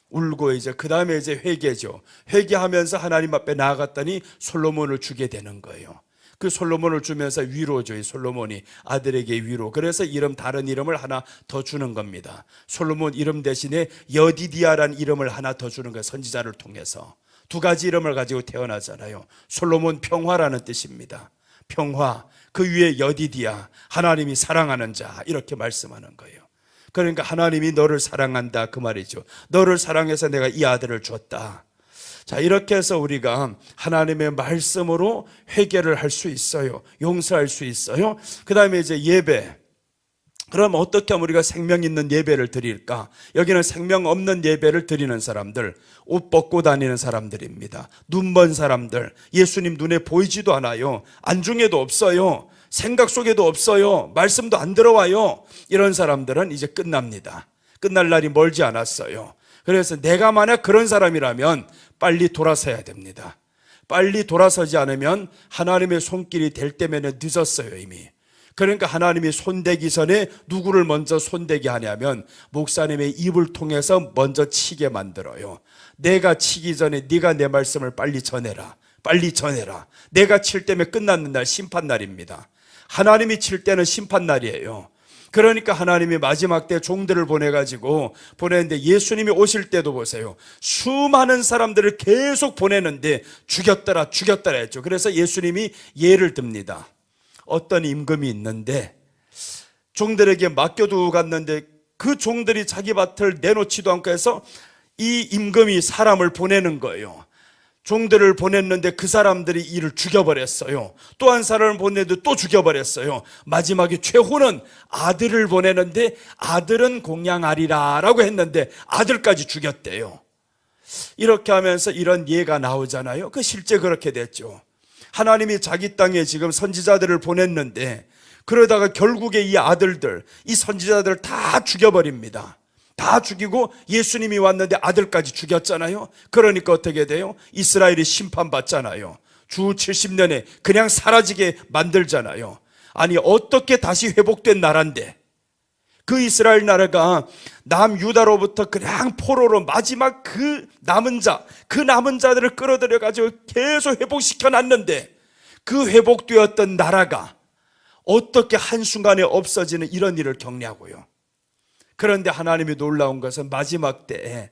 울고 이제 그 다음에 이제 회개죠. 회개하면서 하나님 앞에 나아갔더니 솔로몬을 주게 되는 거예요. 그 솔로몬을 주면서 위로죠. 이 솔로몬이 아들에게 위로. 그래서 다른 이름을 하나 더 주는 겁니다. 솔로몬 이름 대신에 여디디아라는 이름을 하나 더 주는 거예요. 선지자를 통해서. 두 가지 이름을 가지고 태어나잖아요. 솔로몬 평화라는 뜻입니다. 평화. 그 위에 여디디아, 하나님이 사랑하는 자, 이렇게 말씀하는 거예요. 그러니까 하나님이 너를 사랑한다 그 말이죠. 너를 사랑해서 내가 이 아들을 줬다. 자, 이렇게 해서 우리가 하나님의 말씀으로 회개를 할 수 있어요. 용서할 수 있어요. 그 다음에 이제 예배. 그럼 어떻게 하면 우리가 생명 있는 예배를 드릴까? 여기는 생명 없는 예배를 드리는 사람들, 옷 벗고 다니는 사람들입니다. 눈먼 사람들, 예수님 눈에 보이지도 않아요. 안중에도 없어요. 생각 속에도 없어요. 말씀도 안 들어와요. 이런 사람들은 이제 끝납니다. 끝날 날이 멀지 않았어요. 그래서 내가 만약 그런 사람이라면 빨리 돌아서야 됩니다. 빨리 돌아서지 않으면 하나님의 손길이 될 때면 늦었어요. 이미. 그러니까 하나님이 손대기 전에 누구를 먼저 손대게 하냐면 목사님의 입을 통해서 먼저 치게 만들어요. 내가 치기 전에 네가 내 말씀을 빨리 전해라. 빨리 전해라. 내가 칠 때면 끝나는 날, 심판날입니다. 하나님이 칠 때는 심판날이에요. 그러니까 하나님이 마지막 때 종들을 보내는데 예수님이 오실 때도 보세요. 수많은 사람들을 계속 보내는데 죽였더라 했죠. 그래서 예수님이 예를 듭니다. 어떤 임금이 있는데 종들에게 맡겨두고 갔는데 그 종들이 자기 밭을 내놓지도 않고 해서 이 임금이 사람을 보내는 거예요. 종들을 보냈는데 그 사람들이 이를 죽여버렸어요. 또 한 사람을 보내도 또 죽여버렸어요. 마지막에 최후는 아들을 보내는데 아들은 공양하리라 라고 했는데 아들까지 죽였대요. 이렇게 하면서 이런 예가 나오잖아요. 그 실제 그렇게 됐죠. 하나님이 자기 땅에 지금 선지자들을 보냈는데 그러다가 결국에 이 아들들, 이 선지자들을 다 죽여버립니다. 다 죽이고 예수님이 왔는데 아들까지 죽였잖아요. 그러니까 어떻게 돼요? 이스라엘이 심판받잖아요. 주 70년에 그냥 사라지게 만들잖아요. 아니 어떻게 다시 회복된 나라인데 그 이스라엘 나라가 남유다로부터 그냥 포로로 마지막 그 남은 자들을 끌어들여 가지고 계속 회복시켜 놨는데 그 회복되었던 나라가 어떻게 한순간에 없어지는 이런 일을 겪냐고요. 그런데 하나님이 놀라운 것은 마지막 때에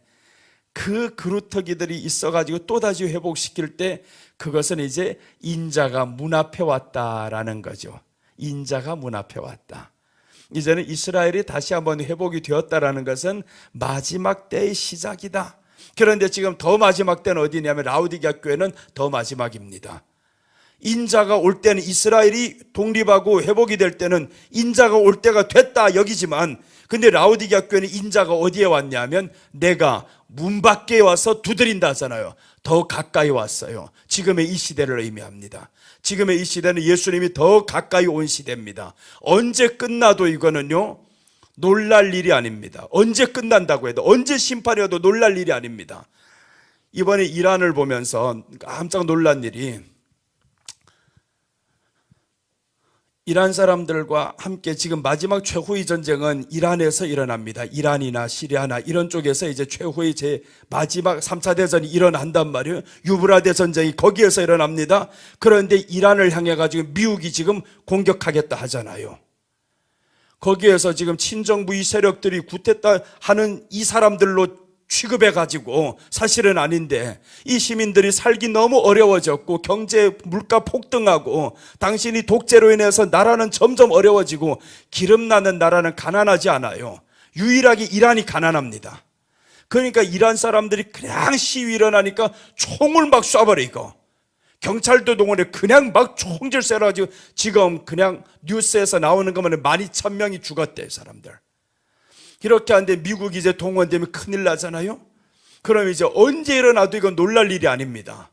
그 그루터기들이 있어가지고 또다시 회복시킬 때 그것은 이제 인자가 문 앞에 왔다라는 거죠. 인자가 문 앞에 왔다. 이제는 이스라엘이 다시 한번 회복이 되었다라는 것은 마지막 때의 시작이다. 그런데 지금 더 마지막 때는 어디냐면 라우디게아 교회는 더 마지막입니다. 인자가 올 때는 이스라엘이 독립하고 회복이 될 때는 인자가 올 때가 됐다 여기지만 근데 라우디게아 교회는 인자가 어디에 왔냐면 내가 문 밖에 와서 두드린다 하잖아요. 더 가까이 왔어요. 지금의 이 시대를 의미합니다. 지금의 이 시대는 예수님이 더 가까이 온 시대입니다. 언제 끝나도 이거는요 놀랄 일이 아닙니다. 언제 끝난다고 해도 언제 심판이 와도 놀랄 일이 아닙니다. 이번에 이란을 보면서 깜짝 놀란 일이 이란 사람들과 함께 지금 마지막 최후의 전쟁은 이란에서 일어납니다. 이란이나 시리아나 이런 쪽에서 이제 최후의 제 마지막 3차 대전이 일어난단 말이에요. 유브라데 전쟁이 거기에서 일어납니다. 그런데 이란을 향해 가지고 미국이 지금 공격하겠다 하잖아요. 거기에서 지금 친정부의 세력들이 구테타 하는 이 사람들로 취급해가지고 사실은 아닌데 이 시민들이 살기 너무 어려워졌고 경제 물가 폭등하고 당신이 독재로 인해서 나라는 점점 어려워지고 기름나는 나라는 가난하지 않아요. 유일하게 이란이 가난합니다. 그러니까 이란 사람들이 그냥 시위 일어나니까 총을 막 쏴버리고 경찰도 동원해 그냥 막 총질 쏘아가지고 지금 그냥 뉴스에서 나오는 것만 12,000명이 죽었대요 사람들. 이렇게 하는데 미국이 이제 동원되면 큰일 나잖아요. 그럼 이제 언제 일어나도 이건 놀랄 일이 아닙니다.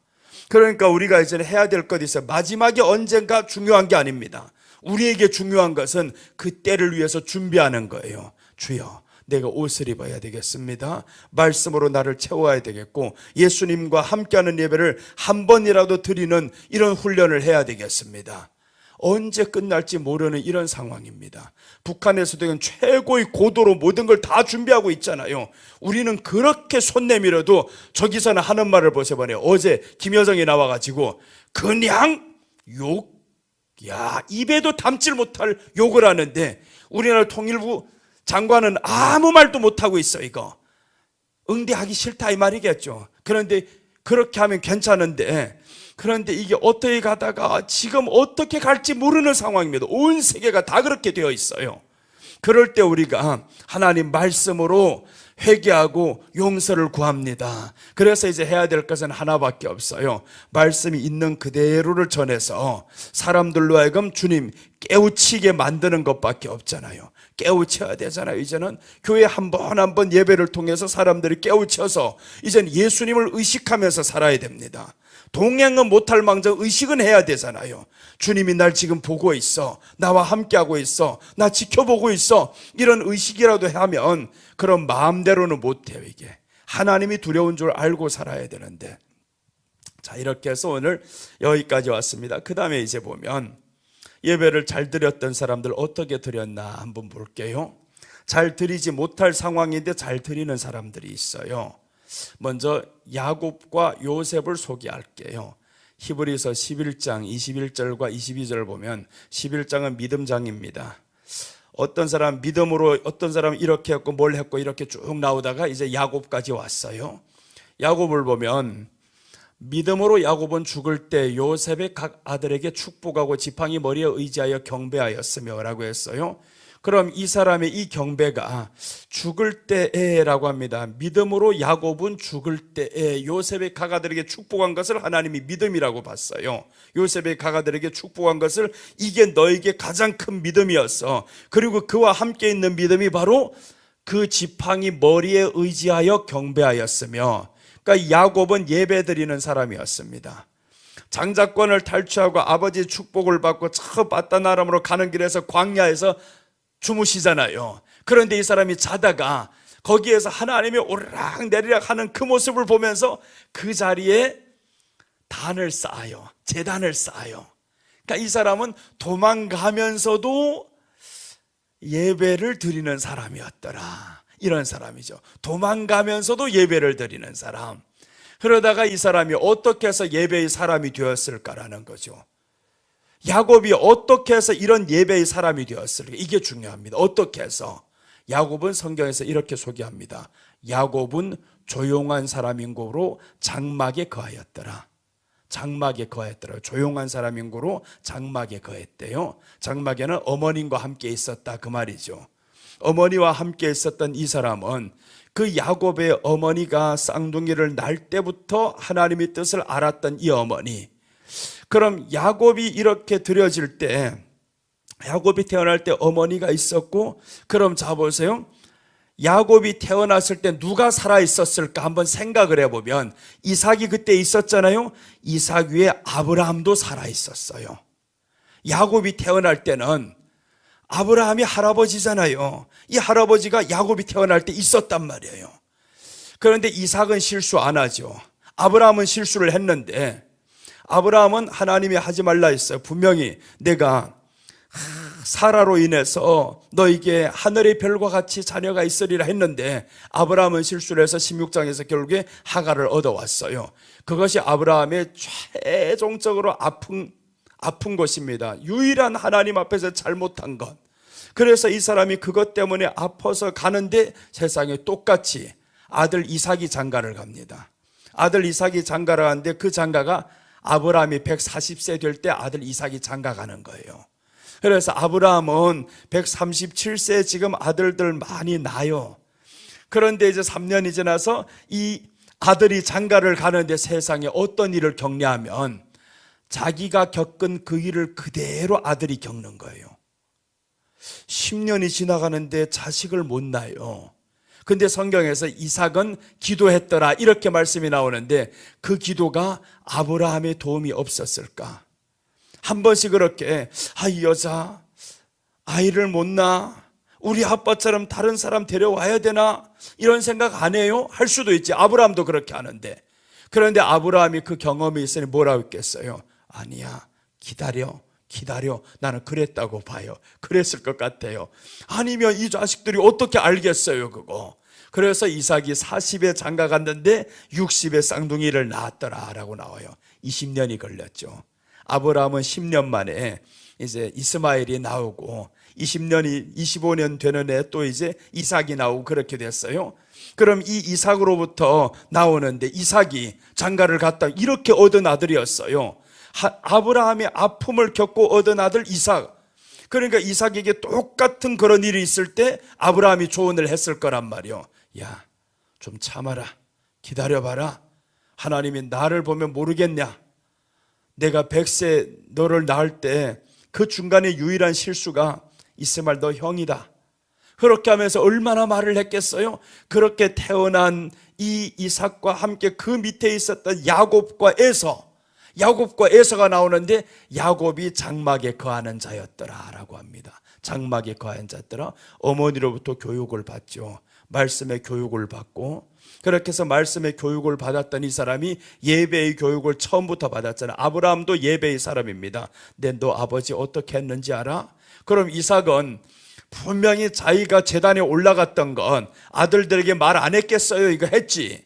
그러니까 우리가 이제 해야 될 것이 있어요. 마지막에 언젠가 중요한 게 아닙니다. 우리에게 중요한 것은 그 때를 위해서 준비하는 거예요. 주여 내가 옷을 입어야 되겠습니다. 말씀으로 나를 채워야 되겠고 예수님과 함께하는 예배를 한 번이라도 드리는 이런 훈련을 해야 되겠습니다. 언제 끝날지 모르는 이런 상황입니다. 북한에서도 최고의 고도로 모든 걸 다 준비하고 있잖아요. 우리는 그렇게 손 내밀어도 저기서는 하는 말을 보세요. 어제 김여정이 나와가지고 그냥 입에도 담질 못할 욕을 하는데 우리나라 통일부 장관은 아무 말도 못하고 있어. 이거 응대하기 싫다 이 말이겠죠. 그런데 그렇게 하면 괜찮은데 그런데 이게 어떻게 가다가 지금 어떻게 갈지 모르는 상황입니다. 온 세계가 다 그렇게 되어 있어요. 그럴 때 우리가 하나님 말씀으로 회개하고 용서를 구합니다. 그래서 이제 해야 될 것은 하나밖에 없어요. 말씀이 있는 그대로를 전해서 사람들로 하여금 주님 깨우치게 만드는 것밖에 없잖아요. 깨우쳐야 되잖아요. 이제는 교회 한 번 한 번 예배를 통해서 사람들이 깨우쳐서 이제는 예수님을 의식하면서 살아야 됩니다. 동행은 못할 망정 의식은 해야 되잖아요. 주님이 날 지금 보고 있어. 나와 함께하고 있어. 나 지켜보고 있어. 이런 의식이라도 하면 그런 마음대로는 못해요. 이게 하나님이 두려운 줄 알고 살아야 되는데. 자, 이렇게 해서 오늘 여기까지 왔습니다. 그 다음에 이제 보면 예배를 잘 드렸던 사람들 어떻게 드렸나 한번 볼게요. 잘 드리지 못할 상황인데 잘 드리는 사람들이 있어요. 먼저 야곱과 요셉을 소개할게요. 히브리서 11장 21절과 22절 보면 11장은 믿음장입니다. 어떤 사람 믿음으로 어떤 사람은 이렇게 했고 뭘 했고 이렇게 쭉 나오다가 이제 야곱까지 왔어요. 야곱을 보면 믿음으로 야곱은 죽을 때 요셉의 각 아들에게 축복하고 지팡이 머리에 의지하여 경배하였으며 라고 했어요. 그럼 이 사람의 이 경배가 죽을 때에라고 합니다. 믿음으로 야곱은 죽을 때에 요셉의 가가들에게 축복한 것을 하나님이 믿음이라고 봤어요. 요셉의 가가들에게 축복한 것을 이게 너에게 가장 큰 믿음이었어. 그리고 그와 함께 있는 믿음이 바로 그 지팡이 머리에 의지하여 경배하였으며, 그러니까 야곱은 예배드리는 사람이었습니다. 장자권을 탈취하고 아버지의 축복을 받고 저 바다나람으로 가는 길에서 광야에서 주무시잖아요. 그런데 이 사람이 자다가 거기에서 하나님이 오르락내리락 하는 그 모습을 보면서 그 자리에 단을 쌓아요. 제단을 쌓아요. 그러니까 이 사람은 도망가면서도 예배를 드리는 사람이었더라. 이런 사람이죠. 도망가면서도 예배를 드리는 사람. 그러다가 이 사람이 어떻게 해서 예배의 사람이 되었을까라는 거죠. 야곱이 어떻게 해서 이런 예배의 사람이 되었을까? 이게 중요합니다. 어떻게 해서? 야곱은 성경에서 이렇게 소개합니다. 야곱은 조용한 사람인 고로 장막에 거하였더라. 장막에 거했더라. 조용한 사람인 고로 장막에 거했대요. 장막에는 어머님과 함께 있었다 그 말이죠. 어머니와 함께 있었던 이 사람은 그 야곱의 어머니가 쌍둥이를 낳을 때부터 하나님의 뜻을 알았던 이 어머니. 그럼 야곱이 이렇게 드려질 때, 야곱이 태어날 때 어머니가 있었고, 그럼 자 보세요. 야곱이 태어났을 때 누가 살아 있었을까 한번 생각을 해보면 이삭이 그때 있었잖아요. 이삭 위에 아브라함도 살아 있었어요. 야곱이 태어날 때는 아브라함이 할아버지잖아요. 이 할아버지가 야곱이 태어날 때 있었단 말이에요. 그런데 이삭은 실수 안 하죠. 아브라함은 실수를 했는데, 아브라함은 하나님이 하지 말라 했어요. 분명히 내가 사라로 인해서 너에게 하늘의 별과 같이 자녀가 있으리라 했는데, 아브라함은 실수를 해서 16장에서 결국에 하갈을 얻어왔어요. 그것이 아브라함의 최종적으로 아픈 것입니다. 유일한 하나님 앞에서 잘못한 것. 그래서 이 사람이 그것 때문에 아파서 가는데 세상에 똑같이 아들 이삭이 장가를 갑니다. 아들 이삭이 장가를 가는데 그 장가가 아브라함이 140세 될 때 아들 이삭이 장가 가는 거예요. 그래서 아브라함은 137세에 지금 아들들 많이 낳아요. 그런데 이제 3년이 지나서 이 아들이 장가를 가는데 세상에 어떤 일을 겪냐면 자기가 겪은 그 일을 그대로 아들이 겪는 거예요. 10년이 지나가는데 자식을 못 낳아요. 근데 성경에서 이삭은 기도했더라 이렇게 말씀이 나오는데 그 기도가 아브라함의 도움이 없었을까? 한 번씩 그렇게 이 여자 아이를 못 낳아, 우리 아빠처럼 다른 사람 데려와야 되나 이런 생각 안 해요? 할 수도 있지. 아브라함도 그렇게 하는데. 그런데 아브라함이 그 경험이 있으니 뭐라고 했겠어요? 아니야, 기다려 나는 그랬다고 봐요. 그랬을 것 같아요. 아니면 이 자식들이 어떻게 알겠어요 그거. 그래서 이삭이 40에 장가 갔는데 60에 쌍둥이를 낳았더라라고 나와요. 20년이 걸렸죠. 아브라함은 10년 만에 이제 이스마엘이 나오고 25년 되는 해 또 이제 이삭이 나오고 그렇게 됐어요. 그럼 이 이삭으로부터 나오는데 이삭이 장가를 갔다 이렇게 얻은 아들이었어요. 아브라함의 아픔을 겪고 얻은 아들 이삭. 그러니까 이삭에게 똑같은 그런 일이 있을 때 아브라함이 조언을 했을 거란 말이요. 야, 좀 참아라. 기다려봐라. 하나님이 나를 보면 모르겠냐? 내가 100세 너를 낳을 때 그 중간에 유일한 실수가 이스마엘 너 형이다. 그렇게 하면서 얼마나 말을 했겠어요? 그렇게 태어난 이 이삭과 함께 그 밑에 있었던 야곱과 에서가 나오는데 야곱이 장막에 거하는 자였더라라고 합니다. 장막에 거하는 자였더라. 어머니로부터 교육을 받죠. 말씀의 교육을 받고, 그렇게 해서 말씀의 교육을 받았던 이 사람이 예배의 교육을 처음부터 받았잖아요. 아브라함도 예배의 사람입니다. 근데 너 아버지 어떻게 했는지 알아? 그럼 이삭은 분명히 자기가 제단에 올라갔던 건 아들들에게 말 안 했겠어요? 이거 했지.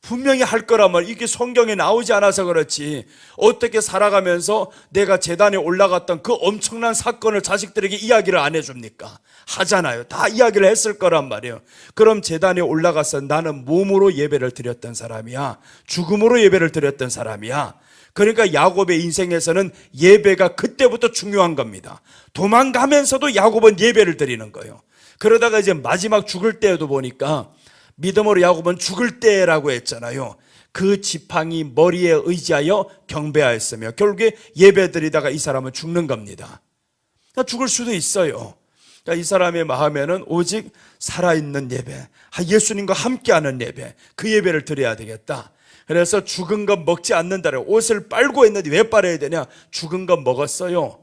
분명히 할 거라면 이게 성경에 나오지 않아서 그렇지 어떻게 살아가면서 내가 제단에 올라갔던 그 엄청난 사건을 자식들에게 이야기를 안 해줍니까? 하잖아요. 다 이야기를 했을 거란 말이에요. 그럼 제단에 올라가서 나는 몸으로 예배를 드렸던 사람이야, 죽음으로 예배를 드렸던 사람이야. 그러니까 야곱의 인생에서는 예배가 그때부터 중요한 겁니다. 도망가면서도 야곱은 예배를 드리는 거예요. 그러다가 이제 마지막 죽을 때에도 보니까 믿음으로 야곱은 죽을 때라고 했잖아요. 그 지팡이 머리에 의지하여 경배하였으며 결국에 예배 드리다가 이 사람은 죽는 겁니다. 그러니까 죽을 수도 있어요. 그러니까 이 사람의 마음에는 오직 살아있는 예배, 예수님과 함께하는 예배, 그 예배를 드려야 되겠다. 그래서 죽은 것 먹지 않는다래. 옷을 빨고 했는데 왜 빨아야 되냐? 죽은 것 먹었어요.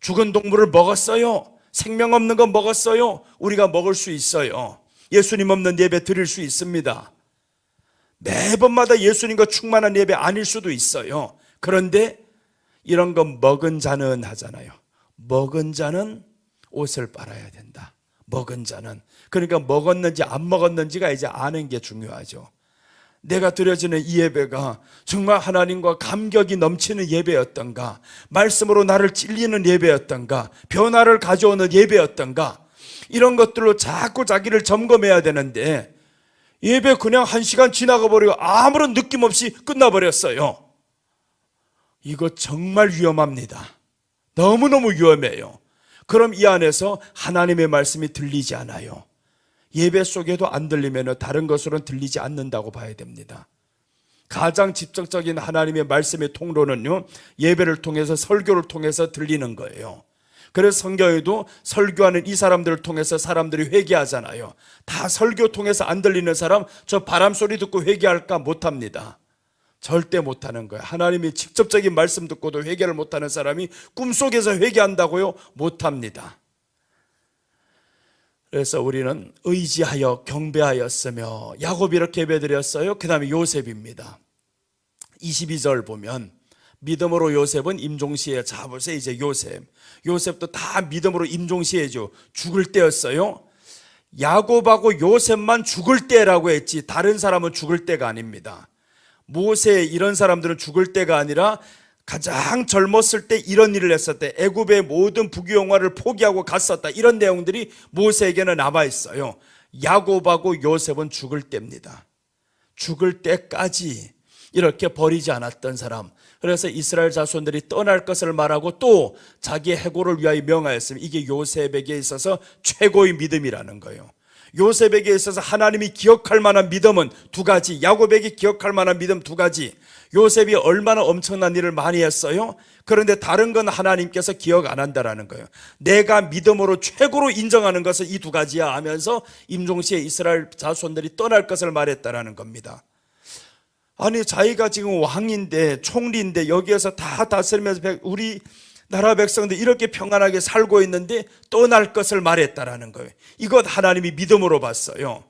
죽은 동물을 먹었어요. 생명 없는 거 먹었어요. 우리가 먹을 수 있어요. 예수님 없는 예배 드릴 수 있습니다. 매번마다 예수님과 충만한 예배 아닐 수도 있어요. 그런데 이런 거 먹은 자는 하잖아요. 먹은 자는 옷을 빨아야 된다. 먹은 자는. 그러니까 먹었는지 안 먹었는지가 이제 아는 게 중요하죠. 내가 드려지는 이 예배가 정말 하나님과 감격이 넘치는 예배였던가, 말씀으로 나를 찔리는 예배였던가, 변화를 가져오는 예배였던가, 이런 것들로 자꾸 자기를 점검해야 되는데 예배 그냥 1시간 지나가 버리고 아무런 느낌 없이 끝나버렸어요. 이거 정말 위험합니다. 너무너무 위험해요. 그럼 이 안에서 하나님의 말씀이 들리지 않아요. 예배 속에도 안 들리면 다른 것으로는 들리지 않는다고 봐야 됩니다. 가장 직접적인 하나님의 말씀의 통로는요, 예배를 통해서, 설교를 통해서 들리는 거예요. 그래서 성경에도 설교하는 이 사람들을 통해서 사람들이 회개하잖아요. 다 설교 통해서 안 들리는 사람, 저 바람 소리 듣고 회개할까? 못합니다. 절대 못하는 거예요. 하나님이 직접적인 말씀 듣고도 회개를 못하는 사람이 꿈속에서 회개한다고요? 못합니다. 그래서 우리는 의지하여 경배하였으며, 야곱이 이렇게 예배드렸어요. 그 다음에 요셉입니다. 22절 보면 믿음으로 요셉은 임종시에, 자 보세요. 이제 요셉도 다 믿음으로 임종시해죠. 죽을 때였어요. 야곱하고 요셉만 죽을 때라고 했지 다른 사람은 죽을 때가 아닙니다. 모세 이런 사람들은 죽을 때가 아니라 가장 젊었을 때 이런 일을 했었대. 애굽의 모든 부귀영화를 포기하고 갔었다. 이런 내용들이 모세에게는 남아있어요. 야곱하고 요셉은 죽을 때입니다. 죽을 때까지 이렇게 버리지 않았던 사람. 그래서 이스라엘 자손들이 떠날 것을 말하고 또 자기의 해고를 위하여 명하였으면, 이게 요셉에게 있어서 최고의 믿음이라는 거예요. 요셉에게 있어서 하나님이 기억할 만한 믿음은 두 가지, 야곱에게 기억할 만한 믿음 두 가지. 요셉이 얼마나 엄청난 일을 많이 했어요? 그런데 다른 건 하나님께서 기억 안 한다라는 거예요. 내가 믿음으로 최고로 인정하는 것은 이 두 가지야 하면서 임종시에 이스라엘 자손들이 떠날 것을 말했다라는 겁니다. 아니, 자기가 지금 왕인데, 총리인데, 여기에서 다 다스리면서 우리 나라 백성들 이렇게 평안하게 살고 있는데 떠날 것을 말했다라는 거예요. 이것 하나님이 믿음으로 봤어요.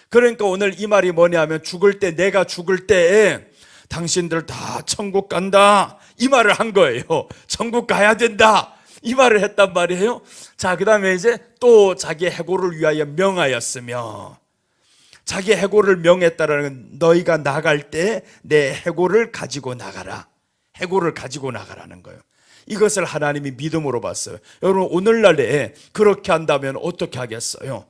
그러니까 오늘 이 말이 뭐냐면, 죽을 때, 내가 죽을 때에 당신들 다 천국 간다, 이 말을 한 거예요. 천국 가야 된다, 이 말을 했단 말이에요. 자, 그 다음에 이제 또 자기 해고를 위하여 명하였으며, 자기 해고를 명했다라는 건 너희가 나갈 때 내 해고를 가지고 나가라, 해고를 가지고 나가라는 거예요. 이것을 하나님이 믿음으로 봤어요. 여러분, 오늘날에 그렇게 한다면 어떻게 하겠어요?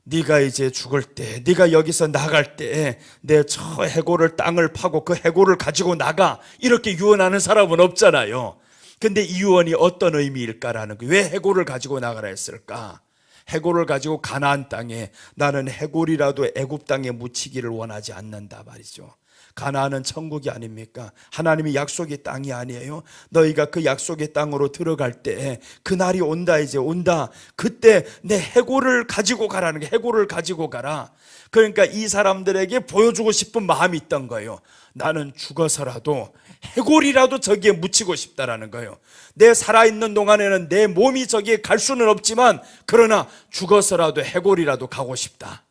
네가 이제 죽을 때, 네가 여기서 나갈 때 내 저 해고를, 땅을 파고 그 해고를 가지고 나가, 이렇게 유언하는 사람은 없잖아요. 근데 이 유언이 어떤 의미일까라는 거예요. 왜 해고를 가지고 나가라 했을까? 해고를 가지고 가나안 땅에, 나는 해골이라도 애굽 땅에 묻히기를 원하지 않는다 말이죠. 가나안은 천국이 아닙니까? 하나님이 약속의 땅이 아니에요. 너희가 그 약속의 땅으로 들어갈 때 그날이 온다, 이제 온다. 그때 내 해골을 가지고 가라는 게, 해골을 가지고 가라. 그러니까 이 사람들에게 보여주고 싶은 마음이 있던 거예요. 나는 죽어서라도 해골이라도 저기에 묻히고 싶다라는 거예요. 내 살아있는 동안에는 내 몸이 저기에 갈 수는 없지만, 그러나 죽어서라도 해골이라도 가고 싶다.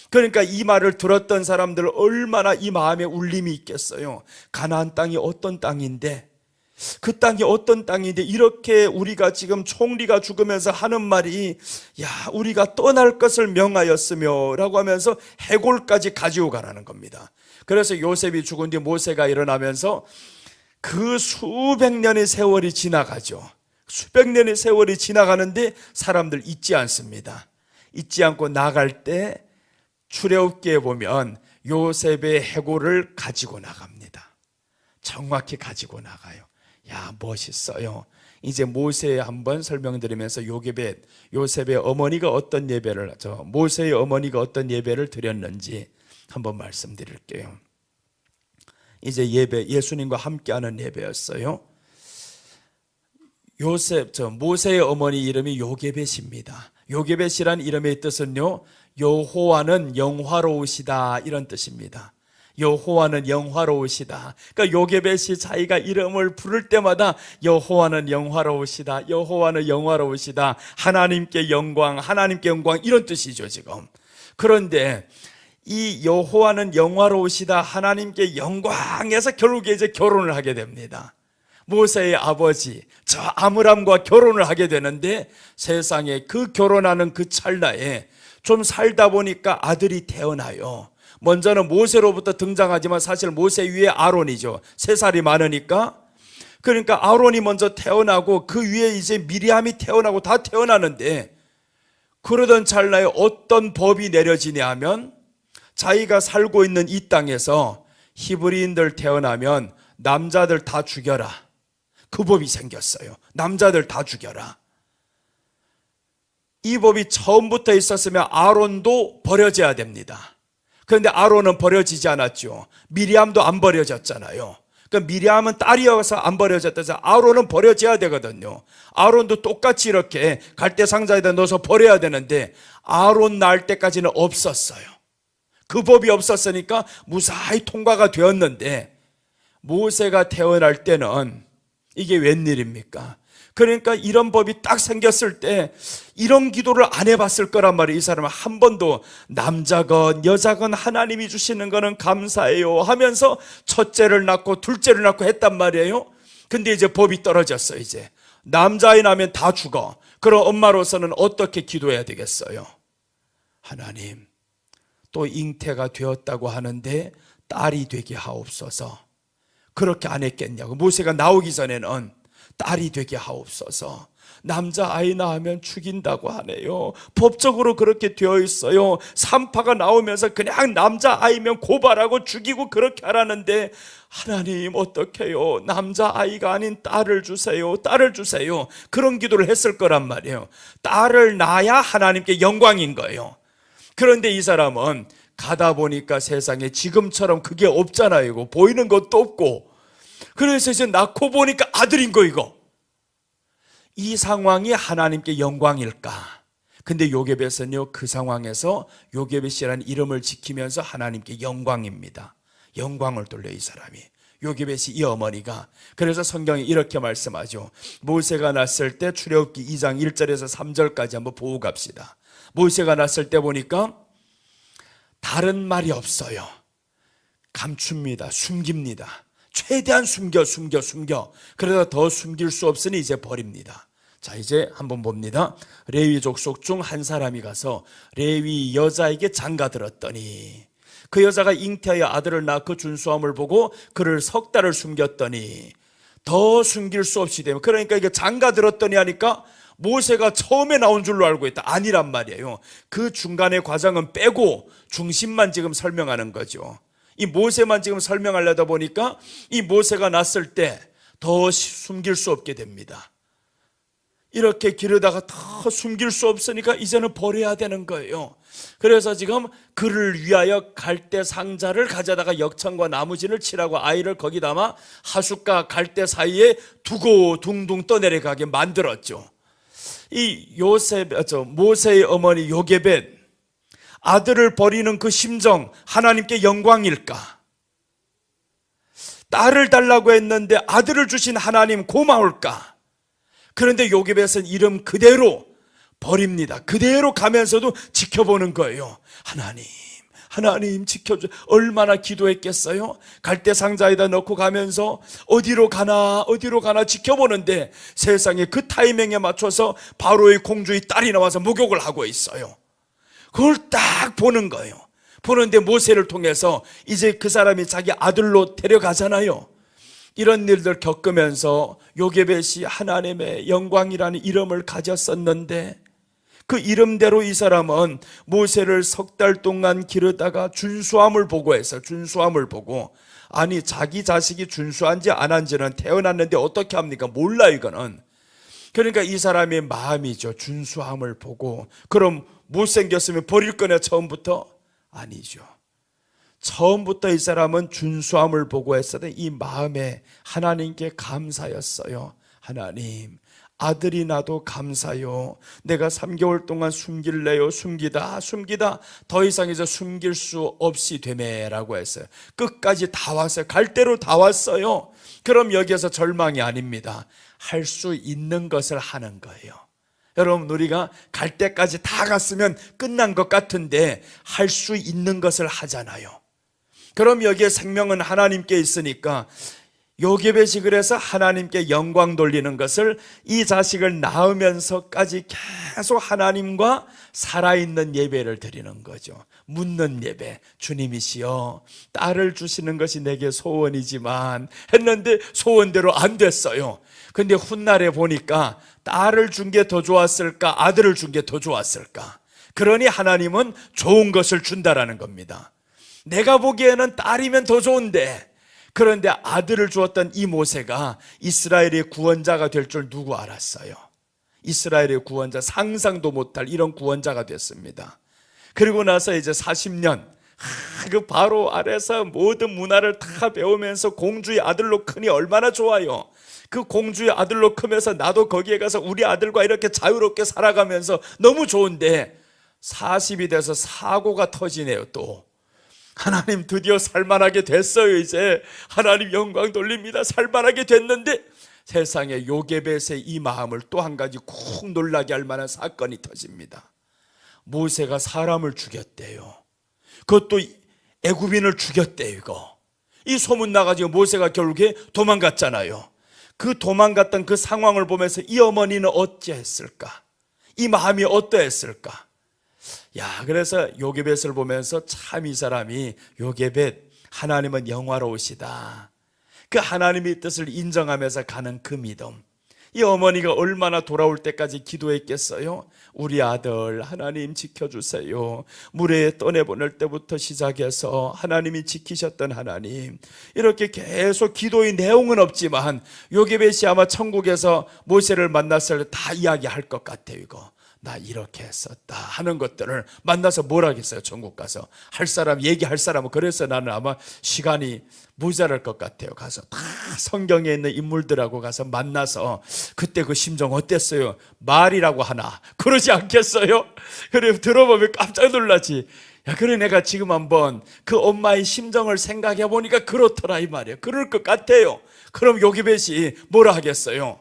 그러니까 이 말을 들었던 사람들 얼마나 이 마음에 울림이 있겠어요. 가나안 땅이 어떤 땅인데, 그 땅이 어떤 땅인데 이렇게 우리가 지금 총리가 죽으면서 하는 말이 야 우리가 떠날 것을 명하였으며 라고 하면서 해골까지 가지고 가라는 겁니다. 그래서 요셉이 죽은 뒤 모세가 일어나면서 그 수백 년의 세월이 지나가죠. 수백 년의 세월이 지나가는데 사람들 잊지 않습니다. 잊지 않고 나갈 때 출애굽기에 보면 요셉의 해골을 가지고 나갑니다. 정확히 가지고 나가요. 야 멋있어요. 이제 모세에 한번 설명드리면서 요셉의 어머니가 어떤 예배를 모세의 어머니가 어떤 예배를 드렸는지 한번 말씀드릴게요. 이제 예수님과 함께하는 예배였어요. 모세의 어머니 이름이 요게벳입니다. 요게벳이란 이름의 뜻은요, 여호와는 영화로우시다 이런 뜻입니다. 여호와는 영화로우시다. 그러니까 요게벳이 자기가 이름을 부를 때마다 여호와는 영화로우시다, 여호와는 영화로우시다, 하나님께 영광, 하나님께 영광 이런 뜻이죠 지금. 그런데 이 여호와는 영화로우시다, 하나님께 영광에서 결국에 이제 결혼을 하게 됩니다. 모세의 아버지 저 아므람과 결혼을 하게 되는데 세상에 그 결혼하는 그 찰나에 좀 살다 보니까 아들이 태어나요. 먼저는 모세로부터 등장하지만 사실 모세 위에 아론이죠. 3살이 많으니까. 그러니까 아론이 먼저 태어나고 그 위에 이제 미리암이 태어나고 다 태어나는데 그러던 찰나에 어떤 법이 내려지냐 하면 자기가 살고 있는 이 땅에서 히브리인들 태어나면 남자들 다 죽여라. 그 법이 생겼어요. 남자들 다 죽여라. 이 법이 처음부터 있었으면 아론도 버려져야 됩니다. 그런데 아론은 버려지지 않았죠. 미리암도 안 버려졌잖아요. 그러니까 미리암은 딸이어서 안 버려졌다 해서 아론은 버려져야 되거든요. 아론도 똑같이 이렇게 갈대 상자에다 넣어서 버려야 되는데 아론 낳을 때까지는 없었어요. 그 법이 없었으니까 무사히 통과가 되었는데 모세가 태어날 때는 이게 웬일입니까? 그러니까 이런 법이 딱 생겼을 때 이런 기도를 안 해봤을 거란 말이에요. 이 사람은 한 번도 남자건 여자건 하나님이 주시는 거는 감사해요 하면서 첫째를 낳고 둘째를 낳고 했단 말이에요. 근데 이제 법이 떨어졌어. 이제 남자아이 낳으면 다 죽어. 그럼 엄마로서는 어떻게 기도해야 되겠어요? 하나님, 또 잉태가 되었다고 하는데 딸이 되게 하옵소서. 그렇게 안 했겠냐고. 모세가 나오기 전에는 딸이 되게 하옵소서. 남자아이 낳으면 죽인다고 하네요. 법적으로 그렇게 되어 있어요. 산파가 나오면서 그냥 남자아이면 고발하고 죽이고 그렇게 하라는데 하나님 어떡해요. 남자아이가 아닌 딸을 주세요. 딸을 주세요. 그런 기도를 했을 거란 말이에요. 딸을 낳아야 하나님께 영광인 거예요. 그런데 이 사람은 가다 보니까 세상에 지금처럼 그게 없잖아요. 이거 보이는 것도 없고. 그래서 이제 낳고 보니까 아들인 거 이거. 이 상황이 하나님께 영광일까? 근데 요게벳은요 그 상황에서 요게벳이라는 이름을 지키면서 하나님께 영광입니다. 영광을 돌려 이 사람이. 요게벳이 이 어머니가. 그래서 성경이 이렇게 말씀하죠. 모세가 났을 때 출애굽기 2장 1절에서 3절까지 한번 보고 갑시다. 모세가 났을 때 보니까 다른 말이 없어요. 감춥니다. 숨깁니다. 최대한 숨겨. 그러다 더 숨길 수 없으니 이제 버립니다. 자, 이제 한번 봅니다. 레위 족속 중 한 사람이 가서 레위 여자에게 장가들었더니 그 여자가 잉태하여 아들을 낳고 준수함을 보고 그를 3달을 숨겼더니 더 숨길 수 없이 되면, 그러니까 이게 장가들었더니 하니까 모세가 처음에 나온 줄로 알고 있다. 아니란 말이에요. 그 중간의 과정은 빼고 중심만 지금 설명하는 거죠. 이 모세만 지금 설명하려다 보니까 이 모세가 났을 때 더 숨길 수 없게 됩니다. 이렇게 기르다가 더 숨길 수 없으니까 이제는 버려야 되는 거예요. 그래서 지금 그를 위하여 갈대 상자를 가져다가 역청과 나무진을 칠하고 아이를 거기 담아 하숫과 갈대 사이에 두고 둥둥 떠내려가게 만들었죠. 이 모세의 어머니 요게벳, 아들을 버리는 그 심정 하나님께 영광일까? 딸을 달라고 했는데 아들을 주신 하나님 고마울까? 그런데 요게벳은 이름 그대로 버립니다. 그대로 가면서도 지켜보는 거예요. 하나님 지켜줘. 얼마나 기도했겠어요? 갈대상자에다 넣고 가면서 어디로 가나 지켜보는데 세상에 그 타이밍에 맞춰서 바로의 공주의 딸이 나와서 목욕을 하고 있어요. 그걸 딱 보는 거예요. 보는데 모세를 통해서 이제 그 사람이 자기 아들로 데려가잖아요. 이런 일들 겪으면서 요게벳이 하나님의 영광이라는 이름을 가졌었는데 그 이름대로 이 사람은 모세를 3달 동안 기르다가 준수함을 보고 해서 준수함을 보고, 아니 자기 자식이 준수한지 안 한지는 태어났는데 어떻게 합니까? 몰라 이거는. 그러니까 이 사람의 마음이죠. 준수함을 보고. 그럼 못생겼으면 버릴 거냐 처음부터? 아니죠. 처음부터 이 사람은 준수함을 보고 했었던 이 마음에 하나님께 감사였어요. 하나님, 아들이 나도 감사요. 내가 3개월 동안 숨길래요. 숨기다 더 이상 이제 숨길 수 없이 되매라고 했어요. 끝까지 다 왔어요. 갈 대로 다 왔어요. 그럼 여기에서 절망이 아닙니다. 할 수 있는 것을 하는 거예요. 여러분, 우리가 갈 때까지 다 갔으면 끝난 것 같은데 할 수 있는 것을 하잖아요. 그럼 여기에 생명은 하나님께 있으니까 요게벳이 그래서 하나님께 영광 돌리는 것을 이 자식을 낳으면서까지 계속 하나님과 살아있는 예배를 드리는 거죠. 묻는 예배. 주님이시여, 딸을 주시는 것이 내게 소원이지만 했는데 소원대로 안 됐어요. 근데 훗날에 보니까 딸을 준 게 더 좋았을까, 아들을 준 게 더 좋았을까? 그러니 하나님은 좋은 것을 준다라는 겁니다. 내가 보기에는 딸이면 더 좋은데, 그런데 아들을 주었던 이 모세가 이스라엘의 구원자가 될 줄 누구 알았어요? 이스라엘의 구원자, 상상도 못할 이런 구원자가 됐습니다. 그리고 나서 이제 40년 그 바로 아래서 모든 문화를 다 배우면서 공주의 아들로 크니 얼마나 좋아요. 그 공주의 아들로 크면서 나도 거기에 가서 우리 아들과 이렇게 자유롭게 살아가면서 너무 좋은데 40이 돼서 사고가 터지네요. 또 하나님, 드디어 살만하게 됐어요. 이제 하나님 영광 돌립니다. 살만하게 됐는데 세상에 요게벳의 이 마음을 또 한 가지 쿵 놀라게 할 만한 사건이 터집니다. 모세가 사람을 죽였대요. 그것도 애굽인을 죽였대요. 이거 이 소문 나가지고 모세가 결국에 도망갔잖아요. 그 도망갔던 그 상황을 보면서 이 어머니는 어찌했을까? 이 마음이 어떠했을까? 야, 그래서 요게벳을 보면서 참 이 사람이, 요게벳, 하나님은 영화로우시다. 그 하나님의 뜻을 인정하면서 가는 그 믿음. 이 어머니가 얼마나 돌아올 때까지 기도했겠어요? 우리 아들 하나님 지켜주세요. 물에 떠내보낼 때부터 시작해서 하나님이 지키셨던 하나님, 이렇게 계속 기도의 내용은 없지만 요게벳이 아마 천국에서 모세를 만났을 때 다 이야기할 것 같아요. 이거 나 이렇게 했었다 하는 것들을 만나서 뭘 하겠어요? 천국 가서 할 사람, 얘기할 사람은. 그래서 나는 아마 시간이 모자랄 것 같아요. 가서 다 성경에 있는 인물들하고 가서 만나서 그때 그 심정 어땠어요? 말이라고 하나 그러지 않겠어요? 그래 들어보면 깜짝 놀라지. 야, 그래 내가 지금 한번 그 엄마의 심정을 생각해 보니까 그렇더라 이 말이에요. 그럴 것 같아요. 그럼 요게벳이 뭐라 하겠어요?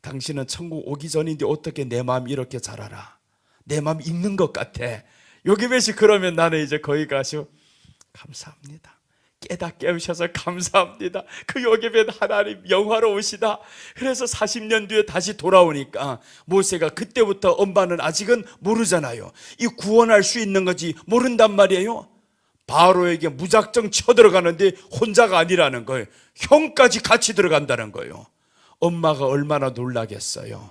당신은 천국 오기 전인데 어떻게 내 마음 이렇게 잘 알아? 내 마음 읽는 것 같아. 요게벳이 그러면 나는 이제 거기 가서 감사합니다. 깨우셔서 감사합니다. 그 요게벳 하나님 영화로우시다. 그래서 40년 뒤에 다시 돌아오니까 모세가 그때부터 엄마는 아직은 모르잖아요. 이 구원할 수 있는 거지 모른단 말이에요. 바로에게 무작정 쳐들어가는데 혼자가 아니라는 거예요. 형까지 같이 들어간다는 거예요. 엄마가 얼마나 놀라겠어요.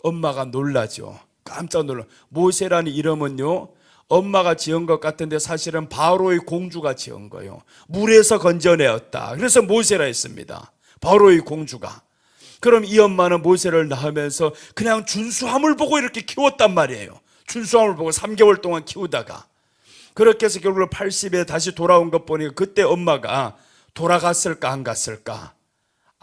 엄마가 놀라죠. 깜짝 놀라. 모세라는 이름은요, 엄마가 지은 것 같은데 사실은 바로의 공주가 지은 거예요. 물에서 건져내었다. 그래서 모세라 했습니다. 바로의 공주가. 그럼 이 엄마는 모세를 낳으면서 그냥 준수함을 보고 이렇게 키웠단 말이에요. 준수함을 보고 3개월 동안 키우다가 그렇게 해서 결국 80에 다시 돌아온 것 보니까 그때 엄마가 돌아갔을까 안 갔을까?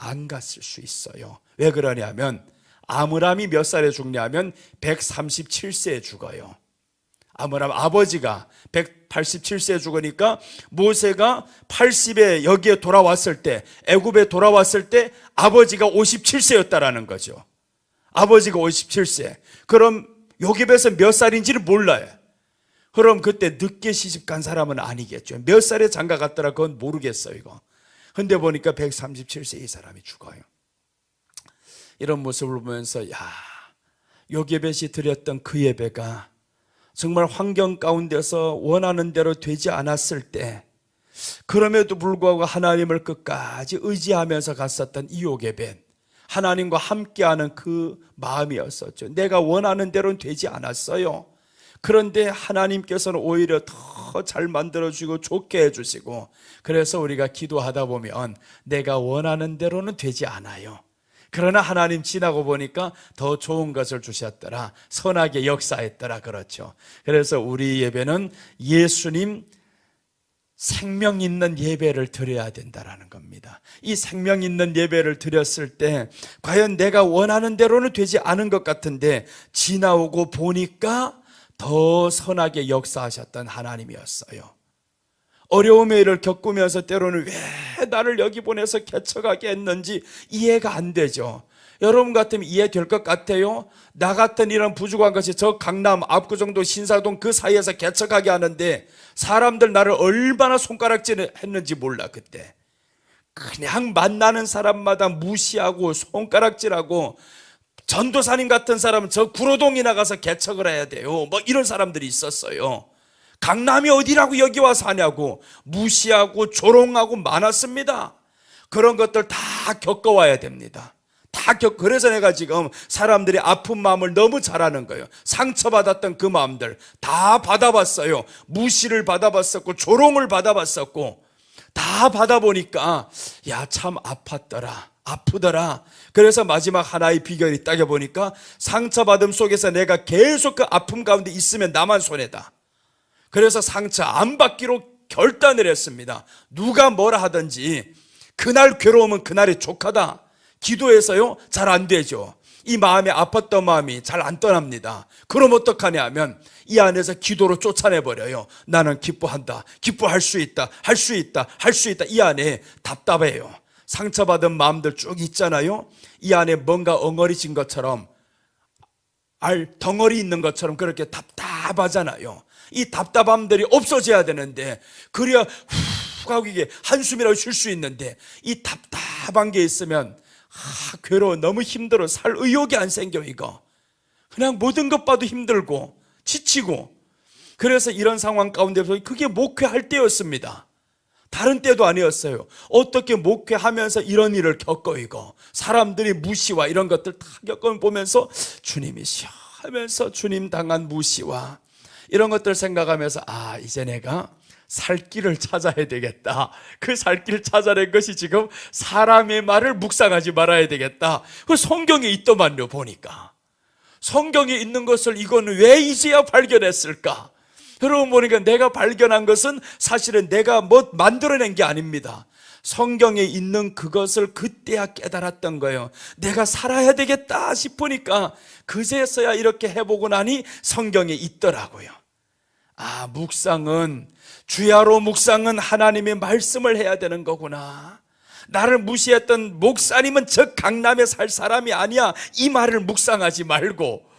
안 갔을 수 있어요. 왜 그러냐면 아므람이 몇 살에 죽냐면 137세에 죽어요. 아므람 아버지가 187세에 죽으니까 모세가 80에 여기에 돌아왔을 때, 애굽에 돌아왔을 때 아버지가 57세였다라는 거죠. 아버지가 57세. 그럼 요게벳은 몇 살인지를 몰라요. 그럼 그때 늦게 시집간 사람은 아니겠죠. 몇 살에 장가 갔더라 그건 모르겠어요 이거. 근데 보니까 137세 이 사람이 죽어요. 이런 모습을 보면서 요게벳이 드렸던 그 예배가 정말 환경 가운데서 원하는 대로 되지 않았을 때 그럼에도 불구하고 하나님을 끝까지 의지하면서 갔었던 이 요게벳, 하나님과 함께하는 그 마음이었었죠. 내가 원하는 대로는 되지 않았어요. 그런데 하나님께서는 오히려 더 잘 만들어주고 좋게 해주시고, 그래서 우리가 기도하다 보면 내가 원하는 대로는 되지 않아요. 그러나 하나님 지나고 보니까 더 좋은 것을 주셨더라, 선하게 역사했더라. 그렇죠. 그래서 우리 예배는 예수님 생명 있는 예배를 드려야 된다라는 겁니다. 이 생명 있는 예배를 드렸을 때 과연 내가 원하는 대로는 되지 않은 것 같은데 지나오고 보니까 더 선하게 역사하셨던 하나님이었어요. 어려움의 일을 겪으면서 때로는 왜 나를 여기 보내서 개척하게 했는지 이해가 안 되죠. 여러분 같으면 이해될 것 같아요? 나 같은 이런 부족한 것이 저 강남, 압구정동, 신사동 그 사이에서 개척하게 하는데 사람들 나를 얼마나 손가락질 했는지 몰라. 그때 그냥 만나는 사람마다 무시하고 손가락질하고, 전도사님 같은 사람은 저 구로동에 나가서 개척을 해야 돼요, 뭐 이런 사람들이 있었어요. 강남이 어디라고 여기 와서 하냐고 무시하고 조롱하고 많았습니다. 그런 것들 다 겪어와야 됩니다. 그래서 내가 지금 사람들이 아픈 마음을 너무 잘 아는 거예요. 상처받았던 그 마음들 다 받아봤어요. 무시를 받아봤었고 조롱을 받아봤었고 다 받아보니까 참 아프더라. 그래서 마지막 하나의 비결이 있다고 보니까 상처받음 속에서 내가 계속 그 아픔 가운데 있으면 나만 손해다. 그래서 상처 안 받기로 결단을 했습니다. 누가 뭐라 하든지 그날 괴로우면 그날이 족하다. 기도해서요 잘 안 되죠. 이 마음에 아팠던 마음이 잘 안 떠납니다. 그럼 어떡하냐 하면 이 안에서 기도로 쫓아내버려요. 나는 기뻐한다, 기뻐할 수 있다, 할 수 있다. 이 안에 답답해요. 상처받은 마음들 쭉 있잖아요. 이 안에 뭔가 엉어리진 것처럼, 덩어리 있는 것처럼 그렇게 답답하잖아요. 이 답답함들이 없어져야 되는데, 그래야 훅 하고 이게 한숨이라도 쉴 수 있는데, 이 답답한 게 있으면 괴로워, 너무 힘들어, 살 의욕이 안 생겨. 이거 그냥 모든 것 봐도 힘들고 지치고. 그래서 이런 상황 가운데서 그게 목회할 때였습니다. 다른 때도 아니었어요. 어떻게 목회하면서 이런 일을 겪어. 이거 사람들이 무시와 이런 것들 다 겪어보면서 주님이시여 하면서 주님 당한 무시와 이런 것들 생각하면서 이제 내가 살 길을 찾아야 되겠다. 그 살 길을 찾아낸 것이 지금 사람의 말을 묵상하지 말아야 되겠다. 그 성경에 있더만요. 보니까 성경에 있는 것을 이건 왜 이제야 발견했을까? 여러분 보니까 내가 발견한 것은 사실은 내가 뭐 만들어낸 게 아닙니다. 성경에 있는 그것을 그때야 깨달았던 거예요. 내가 살아야 되겠다 싶으니까 그제서야 이렇게 해보고 나니 성경에 있더라고요. 주야로 묵상은 하나님의 말씀을 해야 되는 거구나. 나를 무시했던 목사님은 저 강남에 살 사람이 아니야. 이 말을 묵상하지 말고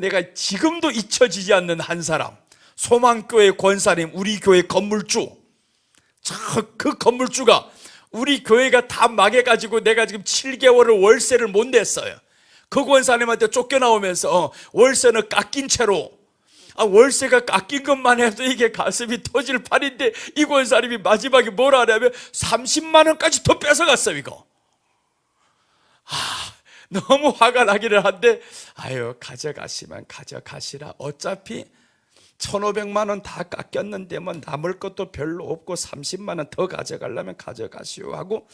내가 지금도 잊혀지지 않는 한 사람, 소망교회 권사님, 우리 교회 건물주, 그 건물주가 우리 교회가 다 망해가지고 내가 지금 7개월을 월세를 못 냈어요. 그 권사님한테 쫓겨나오면서 월세는 깎인 채로, 월세가 깎인 것만 해도 이게 가슴이 터질 판인데 이 권사님이 마지막에 뭐라 하냐면 30만 원까지 더 뺏어갔어요. 이거 너무 화가 나기를 한데 가져가시면 가져가시라. 어차피 1,500만 원 다 깎였는데 뭐 남을 것도 별로 없고 30만 원 더 가져가려면 가져가시오 하고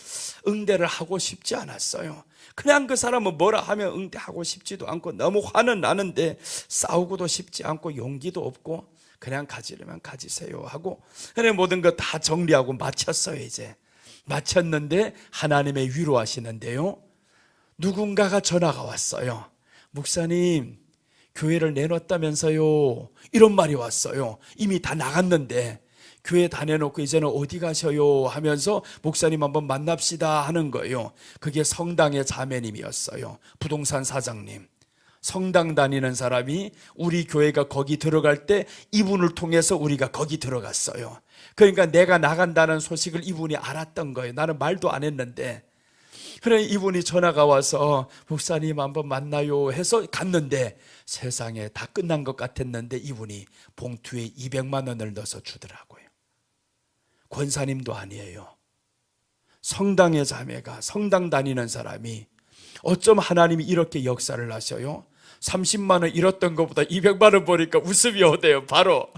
응대를 하고 싶지 않았어요. 그냥 그 사람은 뭐라 하면 응대하고 싶지도 않고 너무 화는 나는데 싸우고도 싶지 않고 용기도 없고 그냥 가지려면 가지세요 하고 그냥 모든 거 다 정리하고 마쳤어요. 이제 마쳤는데 하나님의 위로하시는데요, 누군가가 전화가 왔어요. 목사님 교회를 내놨다면서요, 이런 말이 왔어요. 이미 다 나갔는데 교회 다 내놓고 이제는 어디 가셔요 하면서 목사님 한번 만납시다 하는 거예요. 그게 성당의 자매님이었어요. 부동산 사장님. 성당 다니는 사람이 우리 교회가 거기 들어갈 때 이분을 통해서 우리가 거기 들어갔어요. 그러니까 내가 나간다는 소식을 이분이 알았던 거예요. 나는 말도 안 했는데. 그래 이분이 전화가 와서 목사님 한번 만나요 해서 갔는데 세상에 다 끝난 것 같았는데 이분이 봉투에 200만 원을 넣어서 주더라고요. 권사님도 아니에요. 성당의 자매가, 성당 다니는 사람이 어쩜 하나님이 이렇게 역사를 하셔요? 30만 원 잃었던 것보다 200만 원 보니까 웃음이 오대요. 바로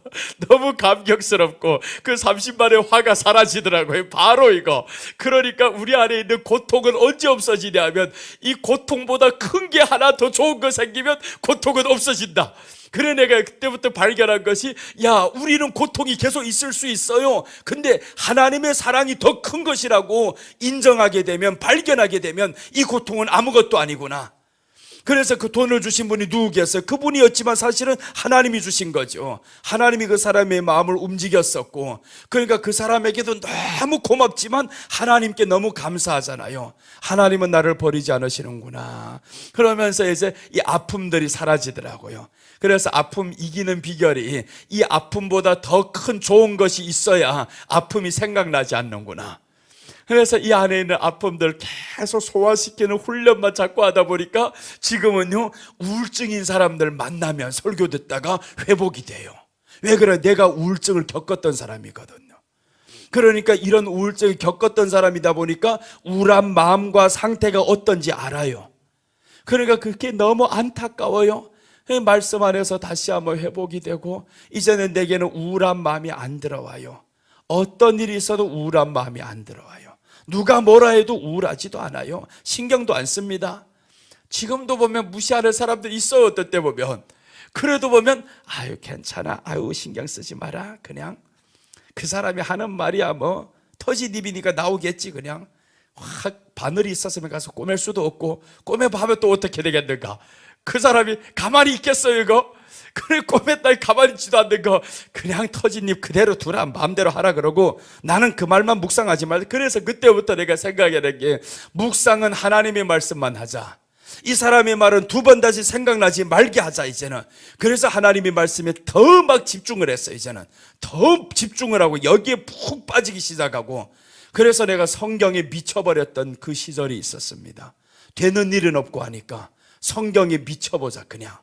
너무 감격스럽고 그 30만 원의 화가 사라지더라고요. 바로 이거. 그러니까 우리 안에 있는 고통은 언제 없어지냐 하면 이 고통보다 큰 게 하나 더 좋은 거 생기면 고통은 없어진다. 그래 내가 그때부터 발견한 것이 야 우리는 고통이 계속 있을 수 있어요. 근데 하나님의 사랑이 더 큰 것이라고 인정하게 되면, 발견하게 되면 이 고통은 아무것도 아니구나. 그래서 그 돈을 주신 분이 누구겠어요? 그분이었지만 사실은 하나님이 주신 거죠. 하나님이 그 사람의 마음을 움직였었고, 그러니까 그 사람에게도 너무 고맙지만 하나님께 너무 감사하잖아요. 하나님은 나를 버리지 않으시는구나. 그러면서 이제 이 아픔들이 사라지더라고요. 그래서 아픔 이기는 비결이 이 아픔보다 더 큰 좋은 것이 있어야 아픔이 생각나지 않는구나. 그래서 이 안에 있는 아픔들 계속 소화시키는 훈련만 자꾸 하다 보니까 지금은요 우울증인 사람들 만나면 설교 듣다가 회복이 돼요. 왜 그래? 내가 우울증을 겪었던 사람이거든요. 그러니까 이런 우울증을 겪었던 사람이다 보니까 우울한 마음과 상태가 어떤지 알아요. 그러니까 그게 너무 안타까워요. 말씀 안에서 다시 한번 회복이 되고 이제는 내게는 우울한 마음이 안 들어와요. 어떤 일이 있어도 우울한 마음이 안 들어와요. 누가 뭐라 해도 우울하지도 않아요. 신경도 안 씁니다. 지금도 보면 무시하는 사람들 있어요. 어떤 때 보면. 그래도 보면 아유 괜찮아, 아유 신경 쓰지 마라. 그냥 그 사람이 하는 말이야 뭐 터지디비니까 나오겠지. 그냥 확 바늘이 있었으면 가서 꼬맬 수도 없고 꼬매봐면 또 어떻게 되겠는가. 그 사람이 가만히 있겠어요 이거? 그래 꼬맸다 가만히 있지도 않는 거 그냥 터진 입 그대로 두라, 마음대로 하라 그러고 나는 그 말만 묵상하지 말자. 그래서 그때부터 내가 생각하는 게 묵상은 하나님의 말씀만 하자. 이 사람의 말은 두 번 다시 생각나지 말게 하자 이제는. 그래서 하나님의 말씀에 더 막 집중을 했어요. 이제는 더 집중을 하고 여기에 푹 빠지기 시작하고. 그래서 내가 성경에 미쳐버렸던 그 시절이 있었습니다. 되는 일은 없고 하니까 성경에 미쳐보자 그냥.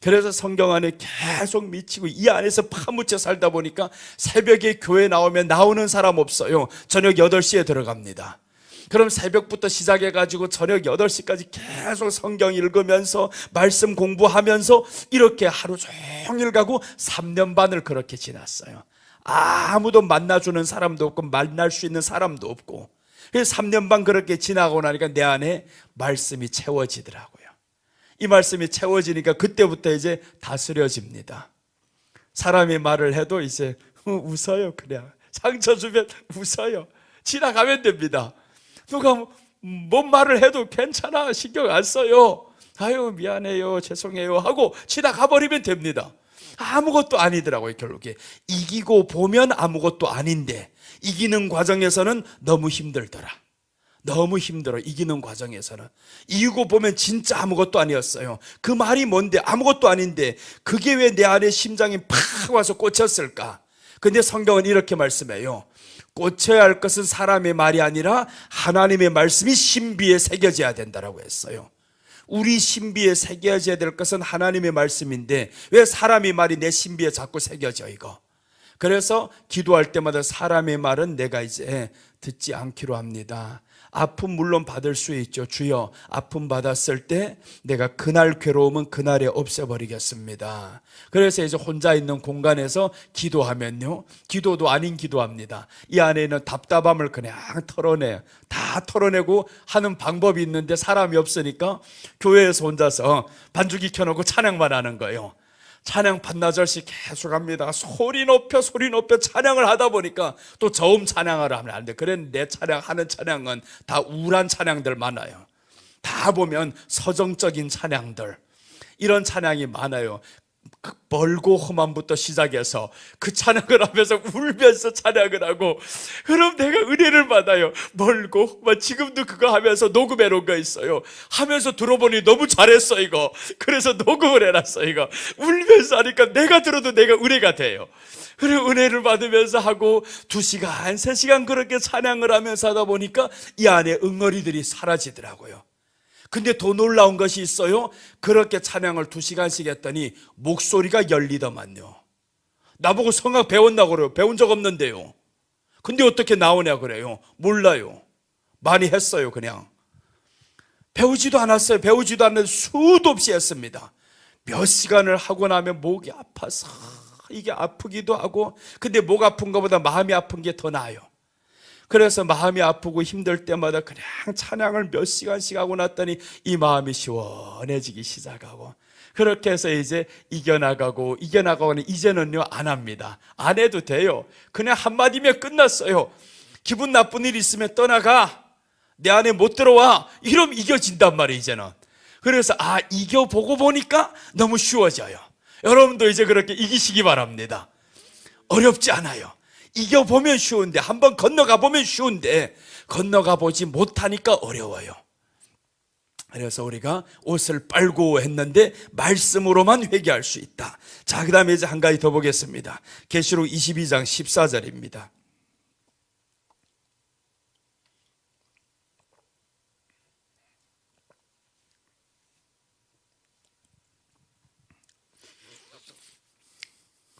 그래서 성경 안에 계속 미치고 이 안에서 파묻혀 살다 보니까 새벽에 교회 나오면 나오는 사람 없어요. 저녁 8시에 들어갑니다. 그럼 새벽부터 시작해가지고 저녁 8시까지 계속 성경 읽으면서 말씀 공부하면서 이렇게 하루 종일 가고 3년 반을 그렇게 지났어요. 아무도 만나주는 사람도 없고 만날 수 있는 사람도 없고. 그래서 3년 반 그렇게 지나고 나니까 내 안에 말씀이 채워지더라고요. 이 말씀이 채워지니까 그때부터 이제 다스려집니다. 사람이 말을 해도 이제 웃어요. 그냥 상처 주면 웃어요. 지나가면 됩니다. 누가 뭔 말을 해도 괜찮아, 신경 안 써요. 아유 미안해요, 죄송해요 하고 지나가 버리면 됩니다. 아무것도 아니더라고요. 결국에 이기고 보면 아무것도 아닌데 이기는 과정에서는 너무 힘들더라. 너무 힘들어. 이기는 과정에서는 이기고 보면 진짜 아무것도 아니었어요. 그 말이 뭔데 아무것도 아닌데 그게 왜 내 안에 심장이 팍 와서 꽂혔을까? 근데 성경은 이렇게 말씀해요. 꽂혀야 할 것은 사람의 말이 아니라 하나님의 말씀이 신비에 새겨져야 된다라고 했어요. 우리 신비에 새겨져야 될 것은 하나님의 말씀인데 왜 사람의 말이 내 신비에 자꾸 새겨져 이거? 그래서 기도할 때마다 사람의 말은 내가 이제 듣지 않기로 합니다. 아픔 물론 받을 수 있죠. 주여 아픔 받았을 때 내가 그날 괴로움은 그날에 없애버리겠습니다. 그래서 이제 혼자 있는 공간에서 기도하면요, 기도도 아닌 기도합니다. 이 안에 있는 답답함을 그냥 털어내요. 다 털어내고 하는 방법이 있는데 사람이 없으니까 교회에서 혼자서 반주기 켜놓고 찬양만 하는 거예요. 찬양 반나절씩 계속 합니다. 소리 높여 찬양을 하다 보니까 또 저음 찬양을 하면 안 돼. 그런데 내 찬양하는 찬양은 다 우울한 찬양들 많아요. 다 보면 서정적인 찬양들, 이런 찬양이 많아요. 그 멀고 험함부터 시작해서 그 찬양을 하면서 울면서 찬양을 하고, 그럼 내가 은혜를 받아요. 멀고 험한, 지금도 그거 하면서 녹음해 놓은 거 있어요. 하면서 들어보니 너무 잘했어 이거. 그래서 녹음을 해놨어 이거. 울면서 하니까 내가 들어도 내가 은혜가 돼요. 그래 은혜를 받으면서 하고 2시간 3시간 그렇게 찬양을 하면서 하다 보니까 이 안에 응어리들이 사라지더라고요. 근데 더 놀라운 것이 있어요. 그렇게 찬양을 2시간씩 했더니 목소리가 열리더만요. 나보고 성악 배웠다고 그래요. 배운 적 없는데요. 근데 어떻게 나오냐 그래요. 몰라요. 많이 했어요. 그냥 배우지도 않았어요. 배우지도 않는데 수도 없이 했습니다. 몇 시간을 하고 나면 목이 아파서 이게 아프기도 하고, 근데 목 아픈 것보다 마음이 아픈 게 더 나아요. 그래서 마음이 아프고 힘들 때마다 그냥 찬양을 몇 시간씩 하고 났더니 이 마음이 시원해지기 시작하고, 그렇게 해서 이제 이겨나가고 이제는요 안 합니다. 안 해도 돼요. 그냥 한마디면 끝났어요. 기분 나쁜 일 있으면 떠나가, 내 안에 못 들어와, 이러면 이겨진단 말이에요 이제는. 그래서 이겨보고 보니까 너무 쉬워져요. 여러분도 이제 그렇게 이기시기 바랍니다. 어렵지 않아요. 이겨보면 쉬운데, 한번 건너가 보면 쉬운데 건너가 보지 못하니까 어려워요. 그래서 우리가 옷을 빨고 했는데 말씀으로만 회개할 수 있다. 자, 그 다음에 이제 한 가지 더 보겠습니다. 계시록 22장 14절입니다.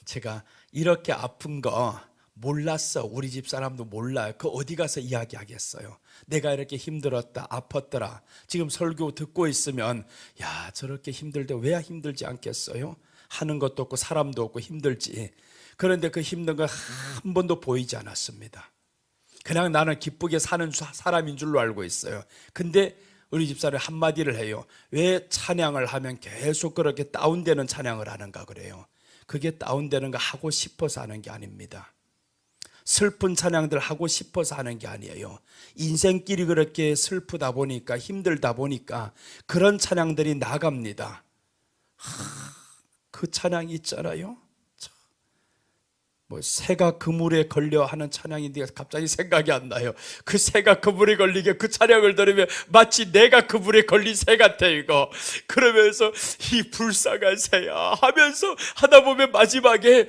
제가 이렇게 아픈 거 몰랐어. 우리 집 사람도 몰라요. 그 어디 가서 이야기하겠어요. 내가 이렇게 힘들었다, 아팠더라. 지금 설교 듣고 있으면 야, 저렇게 힘들대 왜 힘들지 않겠어요? 하는 것도 없고 사람도 없고 힘들지. 그런데 그 힘든 거 한 번도 보이지 않았습니다. 그냥 나는 기쁘게 사는 사람인 줄로 알고 있어요. 근데 우리 집사람이 한마디를 해요. 왜 찬양을 하면 계속 그렇게 다운되는 찬양을 하는가 그래요. 그게 다운되는 거 하고 싶어서 하는 게 아닙니다. 슬픈 찬양들 하고 싶어서 하는 게 아니에요. 인생길이 그렇게 슬프다 보니까, 힘들다 보니까 그런 찬양들이 나갑니다. 그 찬양이 있잖아요. 뭐 새가 그물에 걸려 하는 찬양인데 갑자기 생각이 안 나요. 그 새가 그물에 걸리게 그 찬양을 들으면 마치 내가 그물에 걸린 새 같아 이거. 그러면서 이 불쌍한 새야 하면서 하다 보면 마지막에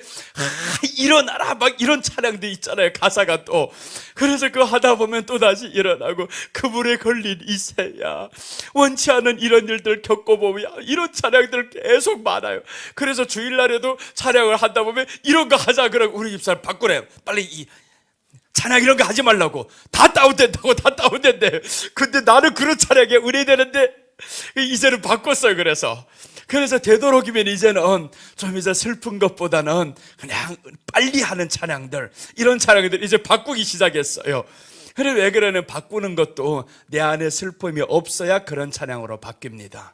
일어나라 막 이런 찬양도 있잖아요. 가사가 또. 그래서 그거 하다 보면 또 다시 일어나고 그물에 걸린 이 새야, 원치 않은 이런 일들 겪어보면 이런 찬양들 계속 많아요. 그래서 주일날에도 찬양을 하다 보면 이런 거 하자 그러고 우리 집사람 바꾸래요. 빨리 이 찬양 이런 거 하지 말라고. 다 다운된다고. 다 다운된대. 근데 나는 그런 찬양에 은혜되는데 이제는 바꿨어요. 그래서 되도록이면 이제는 좀 이제 슬픈 것보다는 그냥 빨리 하는 찬양들, 이런 찬양들 이제 바꾸기 시작했어요. 그래 왜 그러냐면 바꾸는 것도 내 안에 슬픔이 없어야 그런 찬양으로 바뀝니다.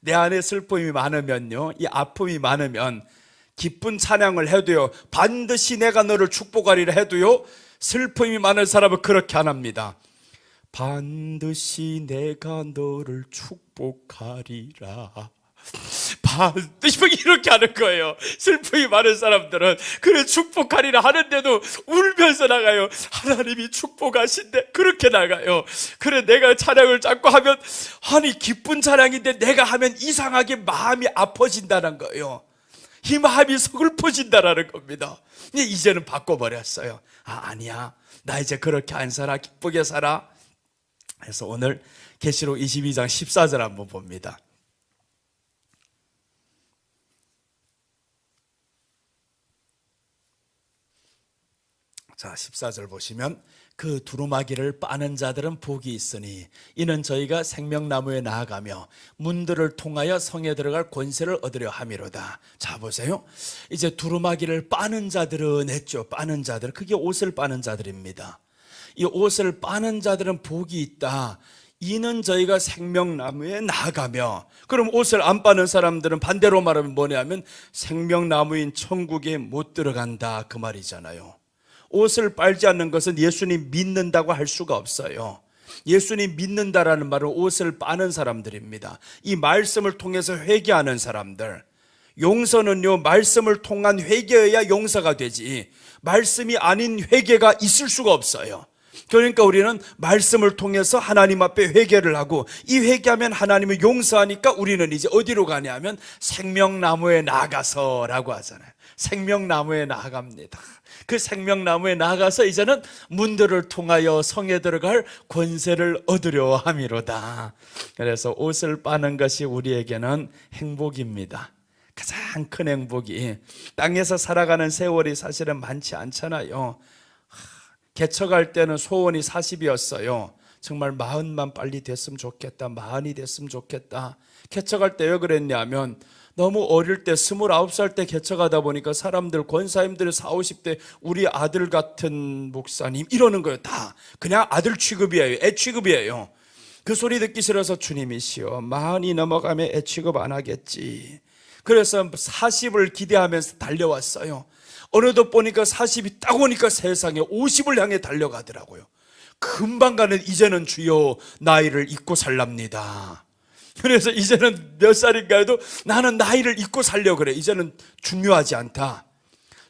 내 안에 슬픔이 많으면요, 이 아픔이 많으면 기쁜 찬양을 해도요, 반드시 내가 너를 축복하리라 해도요, 슬픔이 많은 사람은 그렇게 안 합니다. 반드시 내가 너를 축복하리라. 반드시 이렇게 하는 거예요. 슬픔이 많은 사람들은 그래 축복하리라 하는데도 울면서 나가요. 하나님이 축복하신대 그렇게 나가요. 그래 내가 찬양을 자꾸 하면, 아니 기쁜 찬양인데 내가 하면 이상하게 마음이 아파진다는 거예요. 이 마음이 서글퍼진다라는 겁니다. 근데 이제는 바꿔버렸어요. 아니야, 나 이제 그렇게 안 살아, 기쁘게 살아. 그래서 오늘 계시록 22장 14절 한번 봅니다. 자, 14절 보시면 그 두루마기를 빠는 자들은 복이 있으니 이는 저희가 생명나무에 나아가며 문들을 통하여 성에 들어갈 권세를 얻으려 함이로다. 자 보세요. 이제 두루마기를 빠는 자들은 했죠. 빠는 자들, 그게 옷을 빠는 자들입니다. 이 옷을 빠는 자들은 복이 있다. 이는 저희가 생명나무에 나아가며, 그럼 옷을 안 빠는 사람들은 반대로 말하면 뭐냐면 생명나무인 천국에 못 들어간다 그 말이잖아요. 옷을 빨지 않는 것은 예수님 믿는다고 할 수가 없어요. 예수님 믿는다라는 말은 옷을 빠는 사람들입니다. 이 말씀을 통해서 회개하는 사람들, 용서는요, 말씀을 통한 회개여야 용서가 되지, 말씀이 아닌 회개가 있을 수가 없어요. 그러니까 우리는 말씀을 통해서 하나님 앞에 회개를 하고, 이 회개하면 하나님을 용서하니까 우리는 이제 어디로 가냐면 생명나무에 나가서라고 하잖아요. 생명나무에 나아갑니다. 그 생명나무에 나가서 이제는 문들을 통하여 성에 들어갈 권세를 얻으려 함이로다. 그래서 옷을 빠는 것이 우리에게는 행복입니다. 가장 큰 행복이, 땅에서 살아가는 세월이 사실은 많지 않잖아요. 개척할 때는 소원이 40이었어요. 정말 40만 빨리 됐으면 좋겠다, 40이 됐으면 좋겠다. 개척할 때 왜 그랬냐면 너무 어릴 때 29살 때 개척하다 보니까 사람들, 권사님들 40, 50대 우리 아들 같은 목사님 이러는 거예요. 다 그냥 아들 취급이에요. 애 취급이에요. 그 소리 듣기 싫어서 주님이시여, 40이 넘어가면 애 취급 안 하겠지. 그래서 40을 기대하면서 달려왔어요. 어느덧 보니까 40이 딱 오니까 세상에 50을 향해 달려가더라고요. 금방 가는, 이제는 주여 나이를 잊고 살랍니다. 그래서 이제는 몇 살인가 해도 나는 나이를 잊고 살려 그래. 이제는 중요하지 않다.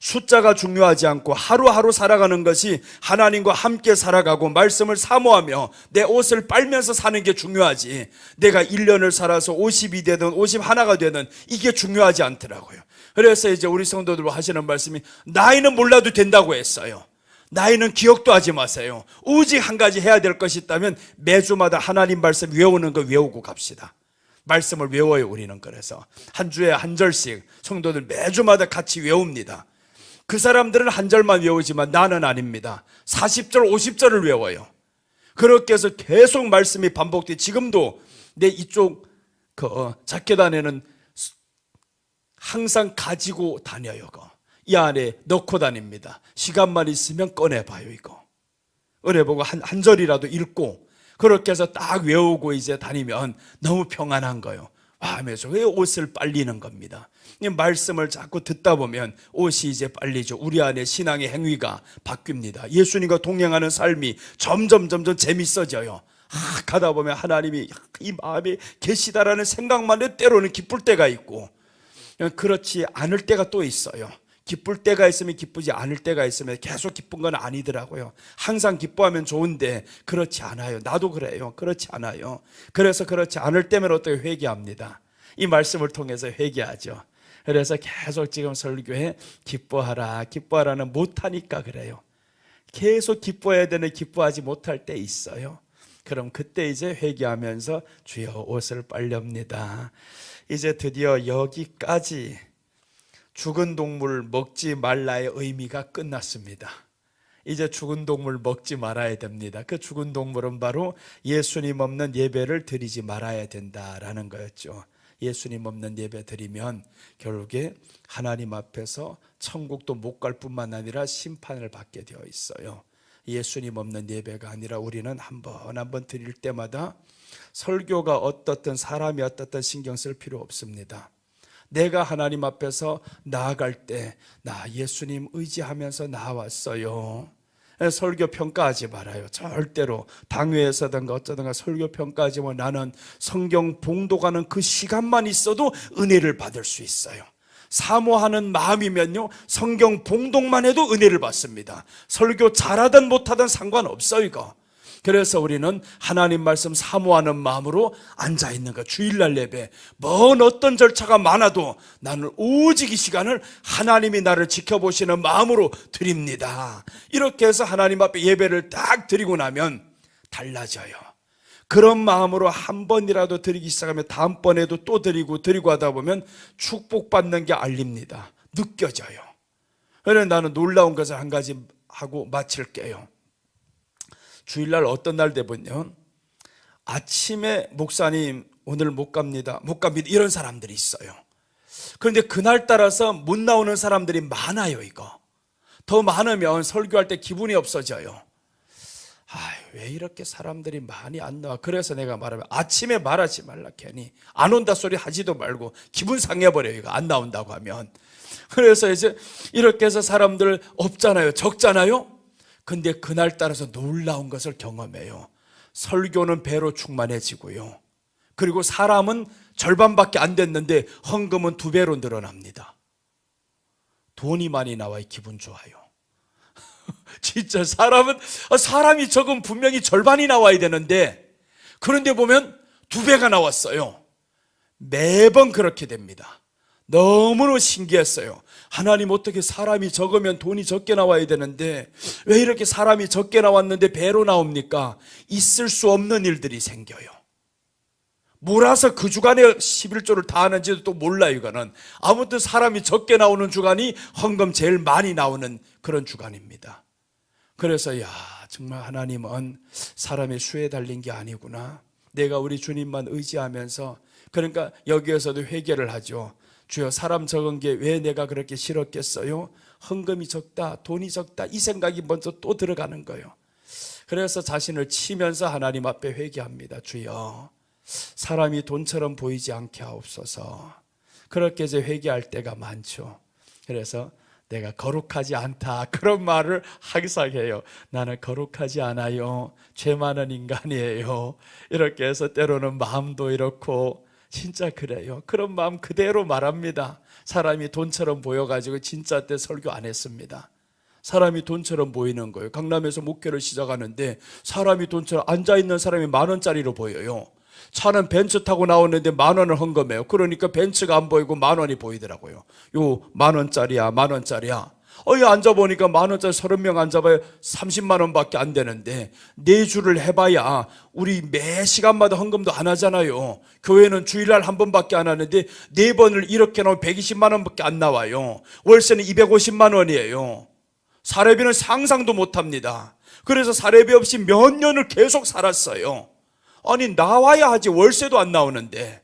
숫자가 중요하지 않고 하루하루 살아가는 것이, 하나님과 함께 살아가고 말씀을 사모하며 내 옷을 빨면서 사는 게 중요하지, 내가 1년을 살아서 50이 되든 51가 되든 이게 중요하지 않더라고요. 그래서 이제 우리 성도들 하시는 말씀이, 나이는 몰라도 된다고 했어요. 나이는 기억도 하지 마세요. 오직 한 가지 해야 될 것이 있다면 매주마다 하나님 말씀 외우는 거 외우고 갑시다. 말씀을 외워요. 우리는 그래서 한 주에 한 절씩 성도들 매주마다 같이 외웁니다. 그 사람들은 한 절만 외우지만 나는 아닙니다. 40절 50절을 외워요. 그렇게 해서 계속 말씀이 반복돼. 지금도 내 이쪽 자켓 안에는 항상 가지고 다녀요. 이 안에 넣고 다닙니다. 시간만 있으면 꺼내봐요. 이거 꺼내보고 한 절이라도 읽고, 그렇게 해서 딱 외우고 이제 다니면 너무 평안한 거예요. 마음에서 왜 옷을 빨리는 겁니다. 이 말씀을 자꾸 듣다 보면 옷이 이제 빨리죠. 우리 안에 신앙의 행위가 바뀝니다. 예수님과 동행하는 삶이 점점 재밌어져요. 가다 보면 하나님이 이 마음에 계시다라는 생각만 해도 때로는 기쁠 때가 있고, 그렇지 않을 때가 또 있어요. 기쁠 때가 있으면 기쁘지 않을 때가 있으면 계속 기쁜 건 아니더라고요. 항상 기뻐하면 좋은데 그렇지 않아요. 나도 그래요. 그렇지 않아요. 그래서 그렇지 않을 때면 어떻게 회개합니다. 이 말씀을 통해서 회개하죠. 그래서 계속 지금 설교에 기뻐하라, 기뻐하라는 못하니까 그래요. 계속 기뻐해야 되는데 기뻐하지 못할 때 있어요. 그럼 그때 이제 회개하면서 주여 옷을 빨렵니다. 이제 드디어 여기까지 죽은 동물 먹지 말라의 의미가 끝났습니다. 이제 죽은 동물 먹지 말아야 됩니다. 그 죽은 동물은 바로 예수님 없는 예배를 드리지 말아야 된다라는 거였죠. 예수님 없는 예배 드리면 결국에 하나님 앞에서 천국도 못 갈 뿐만 아니라 심판을 받게 되어 있어요. 예수님 없는 예배가 아니라 우리는 한 번 드릴 때마다 설교가 어떻든 사람이 어떻든 신경 쓸 필요 없습니다. 내가 하나님 앞에서 나아갈 때 나 예수님 의지하면서 나왔어요. 설교 평가하지 말아요. 절대로 당회에서든가 어쩌든가 설교 평가하지 말고 나는 성경 봉독하는 그 시간만 있어도 은혜를 받을 수 있어요. 사모하는 마음이면요, 성경 봉독만 해도 은혜를 받습니다. 설교 잘하든 못하든 상관없어요. 이거. 그래서 우리는 하나님 말씀 사모하는 마음으로 앉아있는 거. 주일날 예배 먼 어떤 절차가 많아도 나는 오직 이 시간을 하나님이 나를 지켜보시는 마음으로 드립니다. 이렇게 해서 하나님 앞에 예배를 딱 드리고 나면 달라져요. 그런 마음으로 한 번이라도 드리기 시작하면 다음번에도 또 드리고 하다 보면 축복받는 게 알립니다. 느껴져요. 그래서 나는 놀라운 것을 한 가지 하고 마칠게요. 주일날 어떤 날 되면요, 아침에 목사님 오늘 못 갑니다 이런 사람들이 있어요. 그런데 그날 따라서 못 나오는 사람들이 많아요. 이거 더 많으면 설교할 때 기분이 없어져요. 왜 이렇게 사람들이 많이 안 나와. 그래서 내가 말하면 아침에 말하지 말라. 괜히 안 온다 소리 하지도 말고 기분 상해버려요. 이거 안 나온다고 하면. 그래서 이제 이렇게 해서 사람들 없잖아요. 적잖아요. 근데 그날 따라서 놀라운 것을 경험해요. 설교는 배로 충만해지고요. 그리고 사람은 절반밖에 안 됐는데 헌금은 2배로 늘어납니다. 돈이 많이 나와야 기분 좋아요. 진짜 사람이 적으면 분명히 절반이 나와야 되는데, 그런데 보면 2배가 나왔어요. 매번 그렇게 됩니다. 너무너무 신기했어요. 하나님, 어떻게 사람이 적으면 돈이 적게 나와야 되는데 왜 이렇게 사람이 적게 나왔는데 배로 나옵니까? 있을 수 없는 일들이 생겨요. 몰아서 그 주간에 11조를 다 하는지도 또 몰라요. 이거는 아무튼 사람이 적게 나오는 주간이 헌금 제일 많이 나오는 그런 주간입니다. 그래서 정말 하나님은 사람의 수에 달린 게 아니구나. 내가 우리 주님만 의지하면서, 그러니까 여기에서도 회개를 하죠. 주여, 사람 적은 게 왜 내가 그렇게 싫었겠어요? 헌금이 적다, 돈이 적다, 이 생각이 먼저 또 들어가는 거예요. 그래서 자신을 치면서 하나님 앞에 회개합니다. 주여, 사람이 돈처럼 보이지 않게 하옵소서. 그렇게 이제 회개할 때가 많죠. 그래서 내가 거룩하지 않다, 그런 말을 항상 해요. 나는 거룩하지 않아요. 죄 많은 인간이에요. 이렇게 해서 때로는 마음도 이렇고, 진짜 그래요. 그런 마음 그대로 말합니다. 사람이 돈처럼 보여가지고 진짜 때 설교 안 했습니다. 사람이 돈처럼 보이는 거예요. 강남에서 목회를 시작하는데 사람이 돈처럼 앉아있는 사람이 10,000원짜리로 보여요. 차는 벤츠 타고 나오는데 10,000원을 헌금해요. 그러니까 벤츠가 안 보이고 10,000원이 보이더라고요. 요 10,000원짜리야, 10,000원짜리야. 앉아보니까 10,000원짜리 30명 앉아봐야 30만 원밖에 안 되는데, 4주를 해봐야 우리 매 시간마다 헌금도 안 하잖아요. 교회는 주일날 한 번밖에 안 하는데 4번을 이렇게 넣으면 120만 원밖에 안 나와요. 월세는 250만 원이에요. 사례비는 상상도 못합니다. 그래서 사례비 없이 몇 년을 계속 살았어요. 아니, 나와야 하지, 월세도 안 나오는데.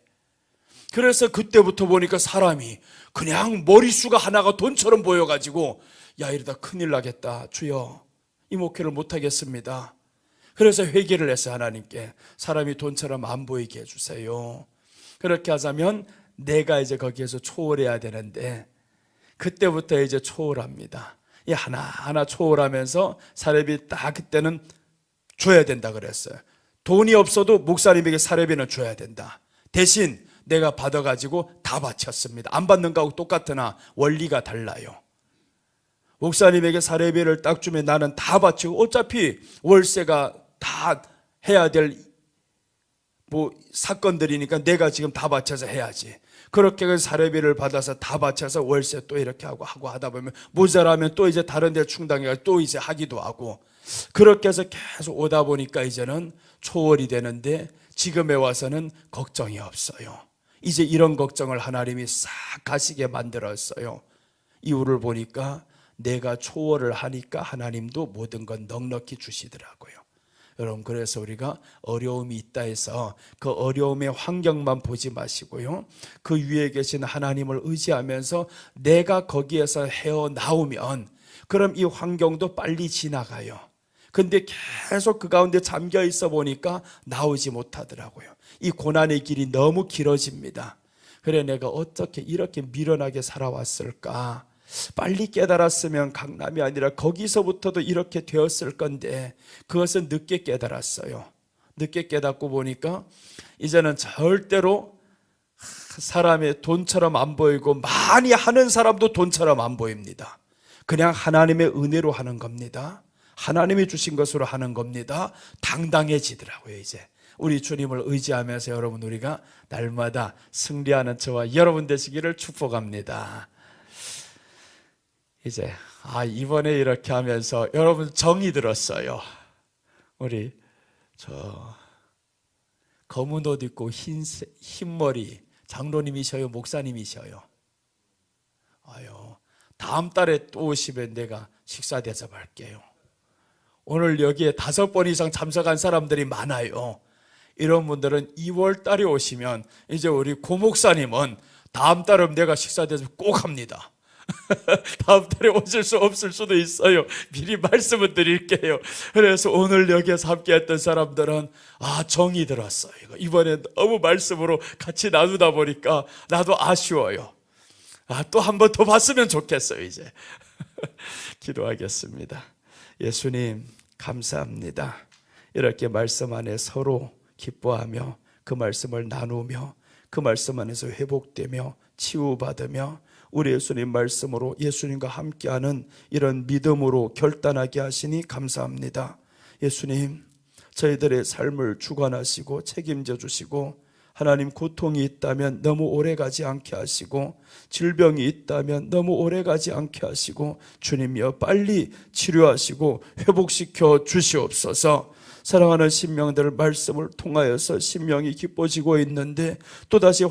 그래서 그때부터 보니까 사람이 그냥 머릿수가 하나가 돈처럼 보여가지고, 이러다 큰일 나겠다. 주여, 이 목회를 못하겠습니다. 그래서 회개를 해서 하나님께, 사람이 돈처럼 안 보이게 해주세요. 그렇게 하자면 내가 이제 거기에서 초월해야 되는데, 그때부터 이제 초월합니다. 이 하나하나 초월하면서 사례비 딱 그때는 줘야 된다 그랬어요. 돈이 없어도 목사님에게 사례비는 줘야 된다. 대신 내가 받아가지고 다 바쳤습니다. 안 받는 거하고 똑같으나 원리가 달라요. 목사님에게 사례비를 딱 주면 나는 다 바치고, 어차피 월세가 다 해야 될 사건들이니까 내가 지금 다 바쳐서 해야지. 그렇게 사례비를 받아서 다 바쳐서 월세 또 이렇게 하고 하다 보면 모자라면 또 이제 다른 데 충당해서 또 이제 하기도 하고, 그렇게 해서 계속 오다 보니까 이제는 초월이 되는데, 지금에 와서는 걱정이 없어요. 이제 이런 걱정을 하나님이 싹 가시게 만들었어요. 이유를 보니까 내가 초월을 하니까 하나님도 모든 건 넉넉히 주시더라고요. 여러분, 그래서 우리가 어려움이 있다 해서 그 어려움의 환경만 보지 마시고요, 그 위에 계신 하나님을 의지하면서 내가 거기에서 헤어나오면 그럼 이 환경도 빨리 지나가요. 근데 계속 그 가운데 잠겨 있어 보니까 나오지 못하더라고요. 이 고난의 길이 너무 길어집니다. 그래, 내가 어떻게 이렇게 미련하게 살아왔을까? 빨리 깨달았으면 강남이 아니라 거기서부터도 이렇게 되었을 건데, 그것은 늦게 깨달았어요. 늦게 깨닫고 보니까 이제는 절대로 사람의 돈처럼 안 보이고, 많이 하는 사람도 돈처럼 안 보입니다. 그냥 하나님의 은혜로 하는 겁니다. 하나님이 주신 것으로 하는 겁니다. 당당해지더라고요. 이제 우리 주님을 의지하면서 여러분, 우리가 날마다 승리하는 저와 여러분 되시기를 축복합니다. 이제 이번에 이렇게 하면서 여러분 정이 들었어요. 우리 검은 옷 입고 흰머리 장로님이셔요, 목사님이셔요? 다음 달에 또 오시면 내가 식사 대접할게요. 오늘 여기에 5번 이상 참석한 사람들이 많아요. 이런 분들은 2월 달에 오시면 이제 우리 고 목사님은 다음 달은 내가 식사 대접 꼭 합니다. 다음 달에 오실 수 없을 수도 있어요. 미리 말씀을 드릴게요. 그래서 오늘 여기에서 함께 했던 사람들은 정이 들었어요. 이번에 너무 말씀으로 같이 나누다 보니까 나도 아쉬워요. 또 한 번 더 봤으면 좋겠어요. 이제 기도하겠습니다. 예수님, 감사합니다. 이렇게 말씀 안에 서로 기뻐하며 그 말씀을 나누며 그 말씀 안에서 회복되며 치유받으며 우리 예수님 말씀으로 예수님과 함께하는 이런 믿음으로 결단하게 하시니 감사합니다. 예수님, 저희들의 삶을 주관하시고 책임져 주시고 하나님, 고통이 있다면 너무 오래가지 않게 하시고 질병이 있다면 너무 오래가지 않게 하시고 주님이여 빨리 치료하시고 회복시켜 주시옵소서. 사랑하는 신명들 말씀을 통하여서 신명이 기뻐지고 있는데 또다시